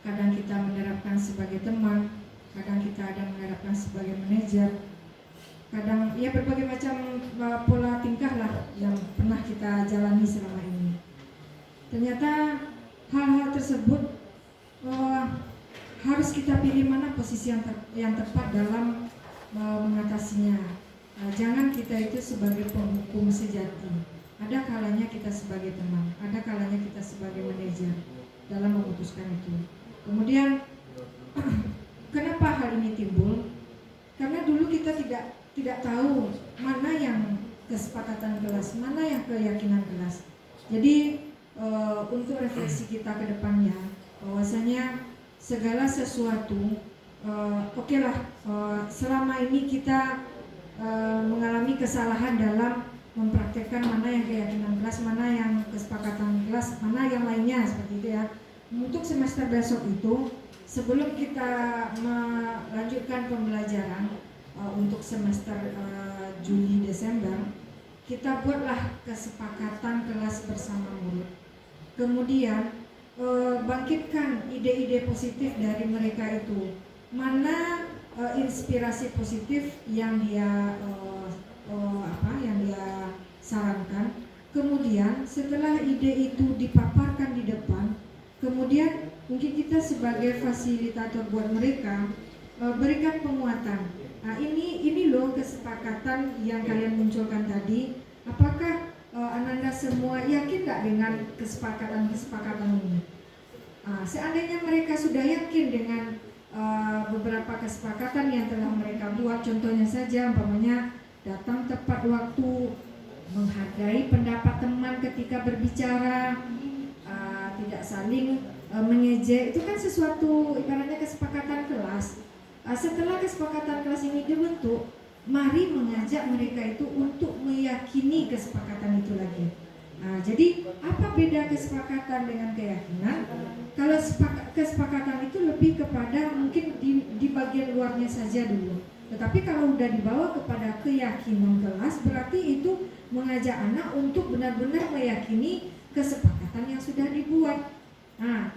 kadang kita menerapkan sebagai teman, kadang kita ada menerapkan sebagai manajer, kadang ya berbagai macam pola tingkah lah yang pernah kita jalani selama ini. Ternyata hal-hal tersebut harus kita pilih mana posisi yang tepat dalam mengatasinya. Jangan kita itu sebagai penghukum sejati. Ada kalanya kita sebagai teman, ada kalanya kita sebagai manajer dalam memutuskan itu. Kemudian kenapa hal ini timbul? Karena dulu kita tidak tahu mana yang kesepakatan kelas, mana yang keyakinan kelas. Jadi untuk refleksi kita ke depannya, bahwasanya segala sesuatu selama ini kita mengalami kesalahan dalam mempraktekkan mana yang keyakinan kelas, mana yang kesepakatan kelas, mana yang lainnya, seperti itu ya. Untuk semester besok itu, sebelum kita melanjutkan pembelajaran untuk semester Juli Desember, kita buatlah kesepakatan kelas bersama murid. Kemudian bangkitkan ide-ide positif dari mereka itu. Mana inspirasi positif yang dia sarankan. Kemudian setelah ide itu dipaparkan di depan, kemudian mungkin kita sebagai fasilitator buat mereka berikan penguatan. Nah, ini loh kesepakatan yang kalian munculkan tadi. Apakah Ananda semua yakin nggak dengan kesepakatan ini? Seandainya mereka sudah yakin dengan beberapa kesepakatan yang telah mereka buat. Contohnya saja, umpamanya datang tepat waktu, menghargai pendapat teman ketika berbicara, tidak saling mengejek. Itu kan sesuatu ibaratnya kesepakatan kelas. Setelah kesepakatan kelas ini dibentuk, mari mengajak mereka itu untuk meyakini kesepakatan itu lagi. Jadi apa beda kesepakatan dengan keyakinan? Kalau kesepakatan itu lebih kepada mungkin di bagian luarnya saja dulu. Tetapi kalau udah dibawa kepada keyakinan kelas, berarti itu mengajak anak untuk benar-benar meyakini kesepakatan yang sudah dibuat.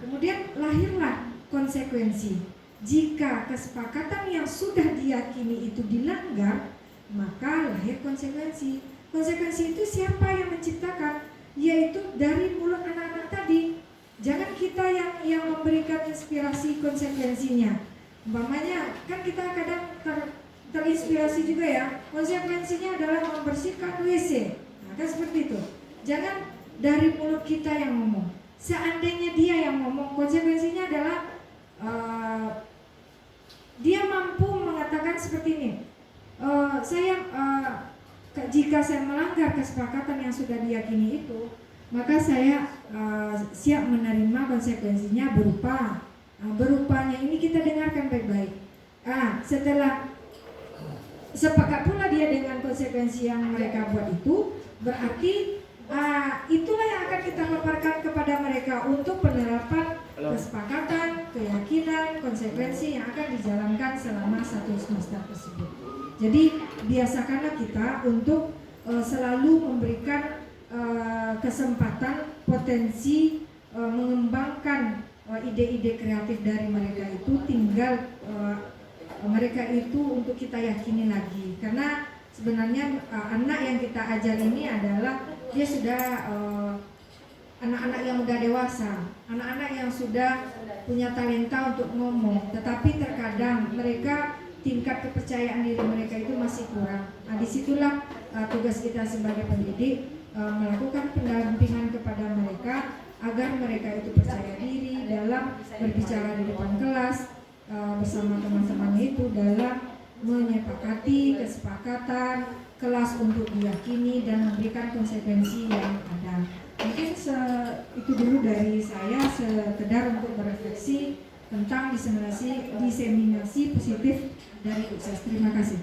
Kemudian lahirlah konsekuensi. Jika kesepakatan yang sudah diyakini itu dilanggar, maka lahir konsekuensi. Konsekuensi itu siapa yang menciptakan? Yaitu dari mulut anak-anak tadi. Jangan kita yang memberikan inspirasi konsekuensinya. Umpamanya kan kita kadang terinspirasi juga ya. Konsekuensinya adalah membersihkan WC. Kan seperti itu. Jangan dari mulut kita yang ngomong. Seandainya dia yang ngomong, konsekuensinya adalah dia mampu mengatakan seperti ini. Jika saya melanggar kesepakatan yang sudah diyakini itu, maka saya siap menerima konsekuensinya berupanya ini kita dengarkan baik-baik. Setelah sepakat pula dia dengan konsekuensi yang mereka buat itu, berarti itulah yang akan kita paparkan kepada mereka untuk penerapan kesepakatan, keyakinan, konsekuensi yang akan dijalankan selama satu semester tersebut. Jadi biasakanlah kita untuk selalu memberikan kesempatan, potensi mengembangkan ide-ide kreatif dari mereka itu. Tinggal mereka itu untuk kita yakini lagi, karena sebenarnya anak yang kita ajar ini adalah dia sudah anak-anak yang udah dewasa, anak-anak yang sudah punya talenta untuk ngomong, tetapi terkadang mereka tingkat kepercayaan diri mereka itu masih kurang. Disitulah tugas kita sebagai pendidik melakukan pendampingan kepada mereka agar mereka itu percaya diri dalam berbicara di depan kelas bersama teman-teman itu, dalam menyepakati kesepakatan kelas untuk diyakini dan memberikan konsekuensi yang ada. Mungkin itu dulu dari saya, sekedar untuk berefleksi tentang diseminasi positif dari sukses. Terima kasih.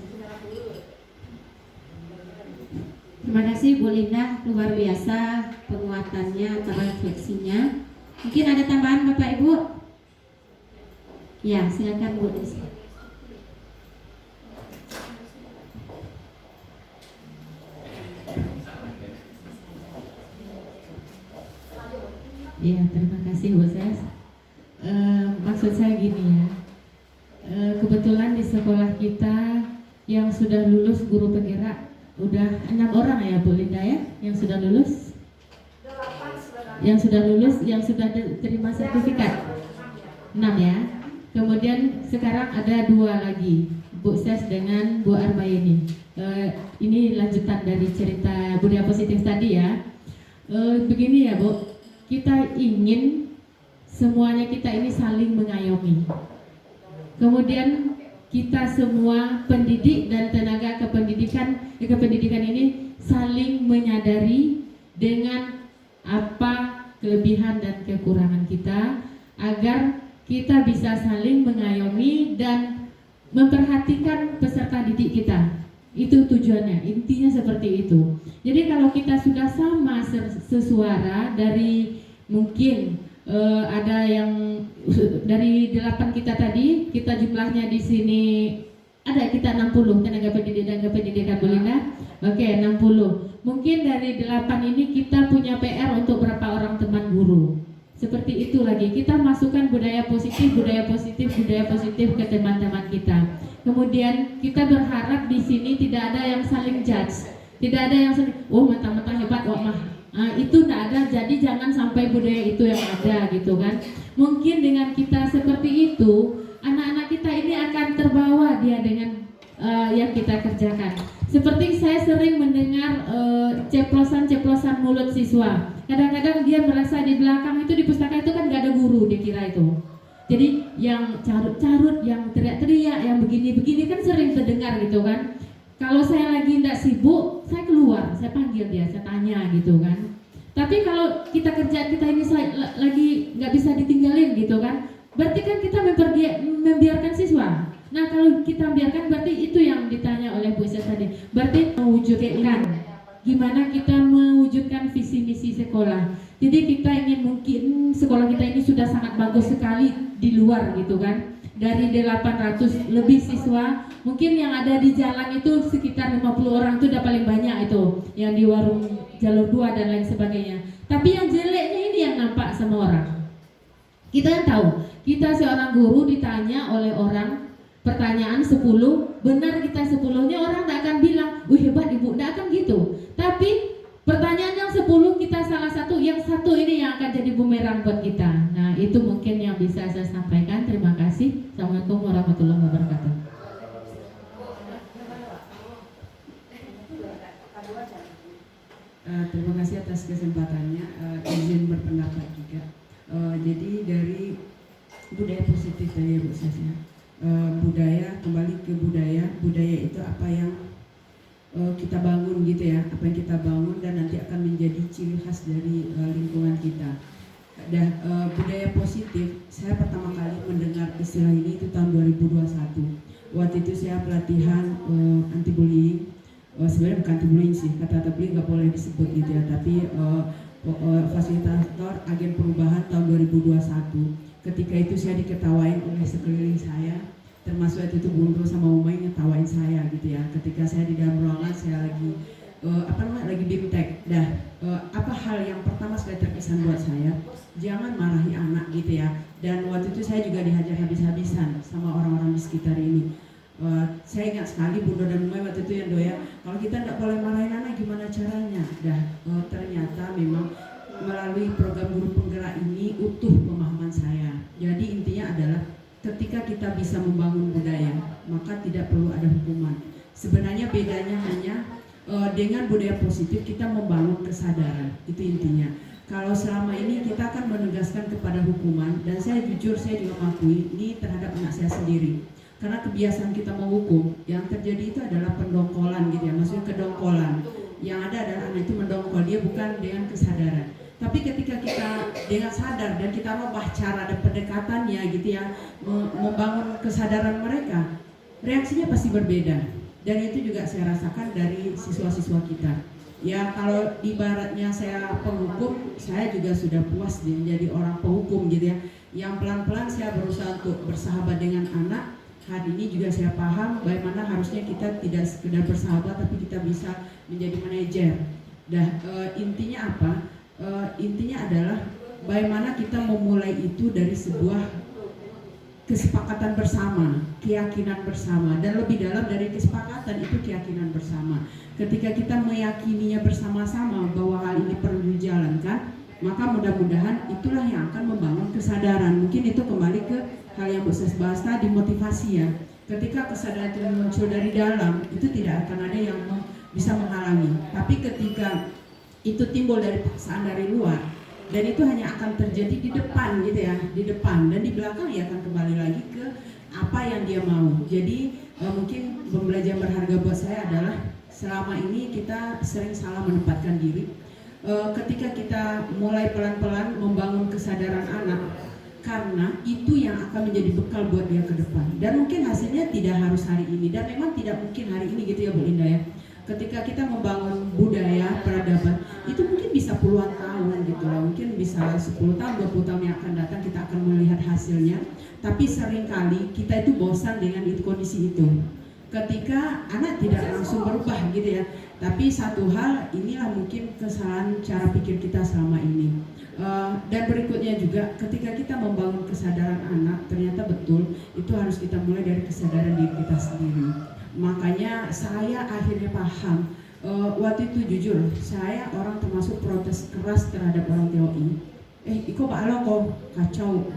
Terima kasih Bu Linda, luar biasa penguatannya atau refleksinya. Mungkin ada tambahan Bapak Ibu? Ya, silakan Bu Desi. Iya, terima kasih Bu Ses. Maksud saya gini ya, kebetulan di sekolah kita yang sudah lulus guru penggerak udah 6 orang ya Bu Linda ya, yang sudah lulus, yang sudah terima sertifikat 6 ya. Kemudian sekarang ada 2 lagi, Bu Ses dengan Bu Armayeni. Ini lanjutan dari cerita budaya positif tadi ya. Begini ya Bu, kita ingin semuanya kita ini saling mengayomi. Kemudian kita semua pendidik dan tenaga kependidikan ini saling menyadari dengan apa kelebihan dan kekurangan kita, agar kita bisa saling mengayomi dan memperhatikan peserta didik kita. Itu tujuannya, intinya seperti itu. Jadi kalau kita sudah sama sesuara, dari mungkin ada yang dari 8 kita tadi, kita jumlahnya di sini ada kita 60 tenaga pendidikan Bu Linda. Oke, 60. Mungkin dari 8 ini kita punya PR untuk berapa orang teman guru. Seperti itu lagi, kita masukkan budaya positif ke teman-teman kita. Kemudian kita berharap di sini tidak ada yang saling judge, tidak ada yang saling, oh mentang-mentang hebat, wah mah. Itu tidak ada, jadi jangan sampai budaya itu yang ada gitu kan. Mungkin dengan kita seperti itu, anak-anak kita ini akan terbawa dia dengan yang kita kerjakan. Seperti saya sering mendengar ceplosan-ceplosan mulut siswa. Kadang-kadang dia merasa di belakang itu, di pustaka itu kan gak ada guru, dia kira itu. Jadi yang carut-carut, yang teriak-teriak, yang begini-begini kan sering terdengar gitu kan. Kalau saya lagi tidak sibuk, saya keluar, saya panggil dia, saya tanya gitu kan. Tapi kalau kita kerjaan kita ini lagi nggak bisa ditinggalin gitu kan, berarti kan kita membiarkan siswa. Nah kalau kita biarkan berarti itu yang ditanya oleh Bu Ses tadi. Berarti mewujudkan, gimana kita mewujudkan visi misi sekolah. Jadi kita ingin mungkin sekolah kita ini sudah sangat bagus sekali di luar gitu kan. Dari 800 lebih siswa, mungkin yang ada di jalan itu sekitar 50 orang itu udah paling banyak itu, yang di warung jalur 2 dan lain sebagainya. Tapi yang jeleknya ini yang nampak sama orang. Kita yang tahu, kita seorang guru ditanya oleh orang pertanyaan 10, benar kita 10-nya orang tak akan bilang, wih hebat ibu, tak akan gitu. Tapi pertanyaan yang 10 kita salah satu, yang satu ini yang akan jadi bumerang buat kita. Nah itu mungkin yang bisa saya sampaikan. Terima kasih. Assalamualaikum warahmatullahi wabarakatuh. Terima kasih atas kesempatannya, izin berpendapat juga. Jadi dari budaya positif tadi Bu Ses ya. Budaya, kembali ke budaya itu apa yang kita bangun gitu ya, apa yang kita bangun dan nanti akan menjadi ciri khas dari lingkungan kita. Dan budaya positif, saya pertama kali mendengar istilah ini itu tahun 2021. Waktu itu saya pelatihan anti bullying. Sebenarnya bukan anti bullying sih, kata bullying nggak boleh disebut gitu ya, tapi fasilitator agen perubahan tahun 2021. Ketika itu saya diketawain oleh sekeliling saya, termasuk waktu itu Bundro sama Umay ngetawain saya gitu ya. Ketika saya di dalam ruangan, saya lagi lagi bimtek. Apa hal yang pertama sekali terkesan buat saya, jangan marahi anak gitu ya. Dan waktu itu saya juga dihajar habis-habisan sama orang-orang di sekitar ini. Saya ingat sekali Bundro dan Umay waktu itu yang doya, kalau kita tidak boleh marahin anak gimana caranya. Ternyata memang melalui program guru penggerak ini utuh pemahaman saya. Jadi intinya adalah ketika kita bisa membangun budaya, maka tidak perlu ada hukuman. Sebenarnya bedanya hanya dengan budaya positif kita membangun kesadaran, itu intinya. Kalau selama ini kita akan menegaskan kepada hukuman, dan saya jujur saya juga mengakui ini terhadap anak saya sendiri. Karena kebiasaan kita menghukum, yang terjadi itu adalah pendongkolan gitu ya, maksudnya kedongkolan. Yang ada adalah anak itu mendongkol, dia bukan dengan kesadaran. Tapi ketika kita dengan sadar dan kita rubah cara dan pendekatannya gitu ya, membangun kesadaran mereka, reaksinya pasti berbeda. Dan itu juga saya rasakan dari siswa-siswa kita. Ya kalau ibaratnya saya penghukum, saya juga sudah puas menjadi orang penghukum gitu ya. Yang pelan-pelan saya berusaha untuk bersahabat dengan anak. Hari ini juga saya paham bagaimana harusnya kita tidak sekedar bersahabat, tapi kita bisa menjadi manajer. Intinya apa? Intinya adalah bagaimana kita memulai itu dari sebuah kesepakatan bersama, keyakinan bersama, dan lebih dalam dari kesepakatan itu keyakinan bersama. Ketika kita meyakininya bersama-sama bahwa hal ini perlu dijalankan, maka mudah-mudahan itulah yang akan membangun kesadaran. Mungkin itu kembali ke hal yang Bu Ses bahas tadi, motivasi ya. Ketika kesadaran itu muncul dari dalam, itu tidak akan ada yang bisa menghalangi. Tapi ketika itu timbul dari paksaan dari luar, dan itu hanya akan terjadi di depan gitu ya, di depan, dan di belakang ya akan kembali lagi ke apa yang dia mau. Jadi mungkin pembelajaran berharga buat saya adalah selama ini kita sering salah menempatkan diri. Ketika kita mulai pelan-pelan membangun kesadaran anak, karena itu yang akan menjadi bekal buat dia ke depan. Dan mungkin hasilnya tidak harus hari ini, dan memang tidak mungkin hari ini gitu ya Bu Linda ya. Ketika kita membangun budaya peradaban, itu mungkin bisa puluhan tahun gitu lah, mungkin bisa 10 tahun, 20 tahun yang akan datang kita akan melihat hasilnya. Tapi seringkali kita itu bosan dengan kondisi itu. Ketika anak tidak langsung berubah gitu ya. Tapi satu hal, inilah mungkin kesalahan cara pikir kita selama ini. Dan berikutnya juga, ketika kita membangun kesadaran anak, ternyata betul itu harus kita mulai dari kesadaran diri kita sendiri. Makanya saya akhirnya paham, waktu itu jujur, saya orang termasuk protes keras terhadap orang TOI. Iko ba'ala kok kacau,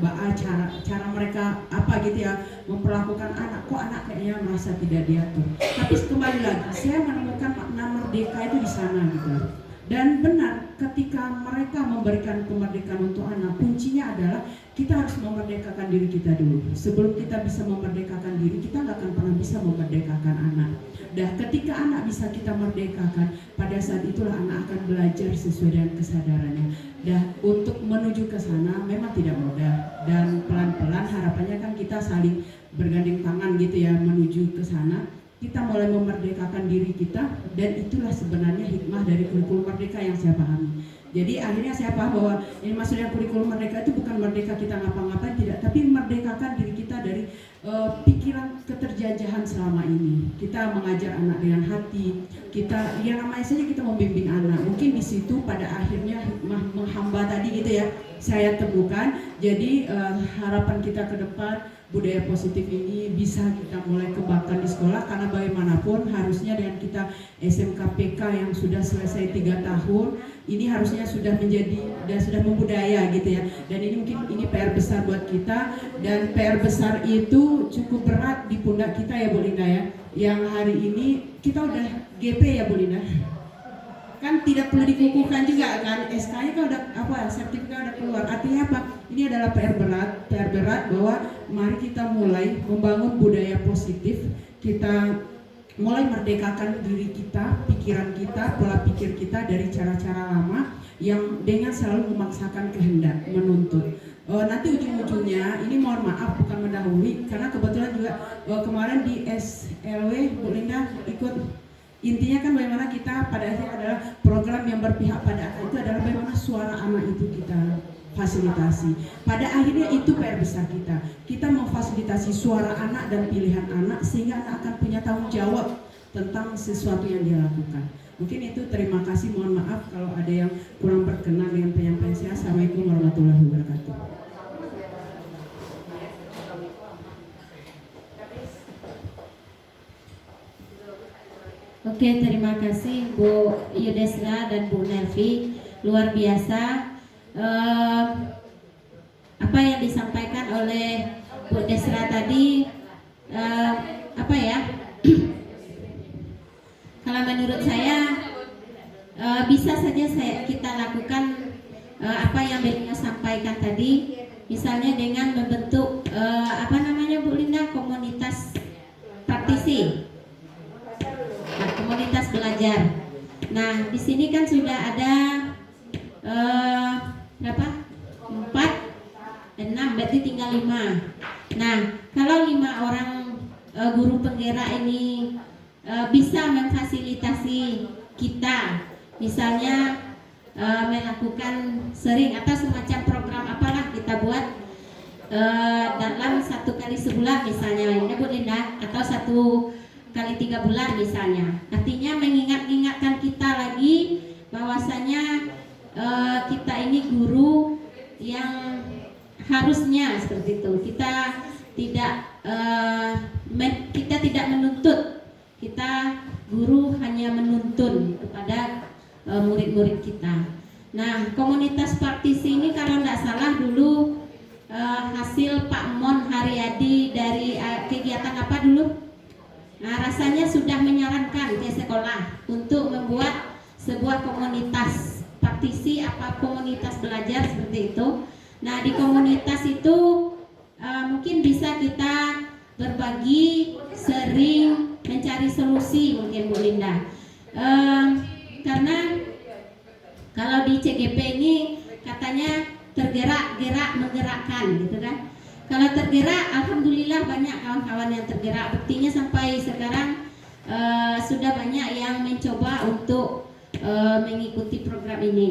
cara mereka apa gitu ya, memperlakukan anak, kok anak kayaknya merasa tidak diatur. Tapi kembali lagi, saya menemukan makna merdeka itu di sana gitu. Dan benar, ketika mereka memberikan kemerdekaan untuk anak, kuncinya adalah kita harus memerdekakan diri kita dulu. Sebelum kita bisa memerdekakan diri, kita nggak akan pernah bisa memerdekakan anak. Dan ketika anak bisa kita merdekakan, pada saat itulah anak akan belajar sesuai dengan kesadarannya. Dan untuk menuju ke sana memang tidak mudah. Dan pelan-pelan harapannya kan kita saling bergandeng tangan gitu ya menuju ke sana. Kita mulai memerdekakan diri kita, dan itulah sebenarnya hikmah dari kurikulum merdeka yang saya pahami. Jadi akhirnya saya paham bahwa ini maksudnya kurikulum merdeka itu bukan merdeka kita ngapa-ngapain, tidak, tapi merdekakan diri kita dari pikiran keterjajahan selama ini. Kita mengajar anak dengan hati, kita ya namanya saja kita membimbing anak. Mungkin di situ pada akhirnya hikmah menghamba tadi gitu ya saya temukan. Jadi harapan kita ke depan, budaya positif ini bisa kita mulai kembangkan di sekolah, karena bagaimanapun harusnya dengan kita SMKPK yang sudah selesai 3 tahun ini harusnya sudah menjadi dan sudah membudaya gitu ya. Dan ini mungkin ini PR besar buat kita, dan PR besar itu cukup berat di pundak kita ya Bu Linda ya. Yang hari ini kita udah GP ya Bu Linda, kan tidak perlu dikukuhkan juga kan, SK-nya kan udah sertifikat udah keluar. Artinya apa? Ini adalah PR berat bahwa mari kita mulai membangun budaya positif, kita mulai merdekakan diri kita, pikiran kita, pola pikir kita dari cara-cara lama yang dengan selalu memaksakan kehendak, menuntut. Nanti ujung-ujungnya, ini mohon maaf bukan mendahului, karena kebetulan juga kemarin di SLW Bu Linda ikut. Intinya kan bagaimana kita pada akhirnya adalah program yang berpihak pada anak, itu adalah bagaimana suara anak itu kita fasilitasi. Pada akhirnya itu PR besar kita. Kita memfasilitasi suara anak dan pilihan anak sehingga anak akan punya tanggung jawab tentang sesuatu yang dia lakukan. Mungkin itu, terima kasih, mohon maaf kalau ada yang kurang berkenan dengan penyampaian saya. Assalamualaikum warahmatullahi wabarakatuh. Oke, terima kasih Bu Yudesra dan Bu Nelvi, luar biasa apa yang disampaikan oleh Bu Desra tadi. Kalau menurut saya bisa saja kita lakukan apa yang beliau sampaikan tadi, misalnya dengan membentuk Bu Linda, komunitas praktisi. Komunitas belajar. Nah, di sini kan sudah ada 4, 6, berarti tinggal 5. Nah, kalau 5 orang guru penggerak ini bisa memfasilitasi kita, misalnya melakukan sering atau semacam program apalah kita buat dalam 1 kali sebulan misalnya, ini Bu Linda, atau 1 kali 3 bulan misalnya. Artinya mengingatkan kita lagi bahwasanya kita ini guru yang harusnya seperti itu. Kita tidak menuntut, kita guru hanya menuntun kepada murid-murid kita. Nah, komunitas praktisi ini kalau tidak salah dulu hasil Pak Mon Haryadi dari kegiatan apa dulu? Nah, rasanya sudah menyarankan ke sekolah untuk membuat sebuah komunitas praktisi, komunitas belajar seperti itu. Nah, di komunitas itu mungkin bisa kita berbagi, sering mencari solusi mungkin Bu Linda. Karena kalau di CGP ini katanya tergerak-gerak menggerakkan gitu kan. Kalau tergerak, alhamdulillah banyak kawan-kawan yang tergerak. Buktinya sampai sekarang sudah banyak yang mencoba untuk mengikuti program ini.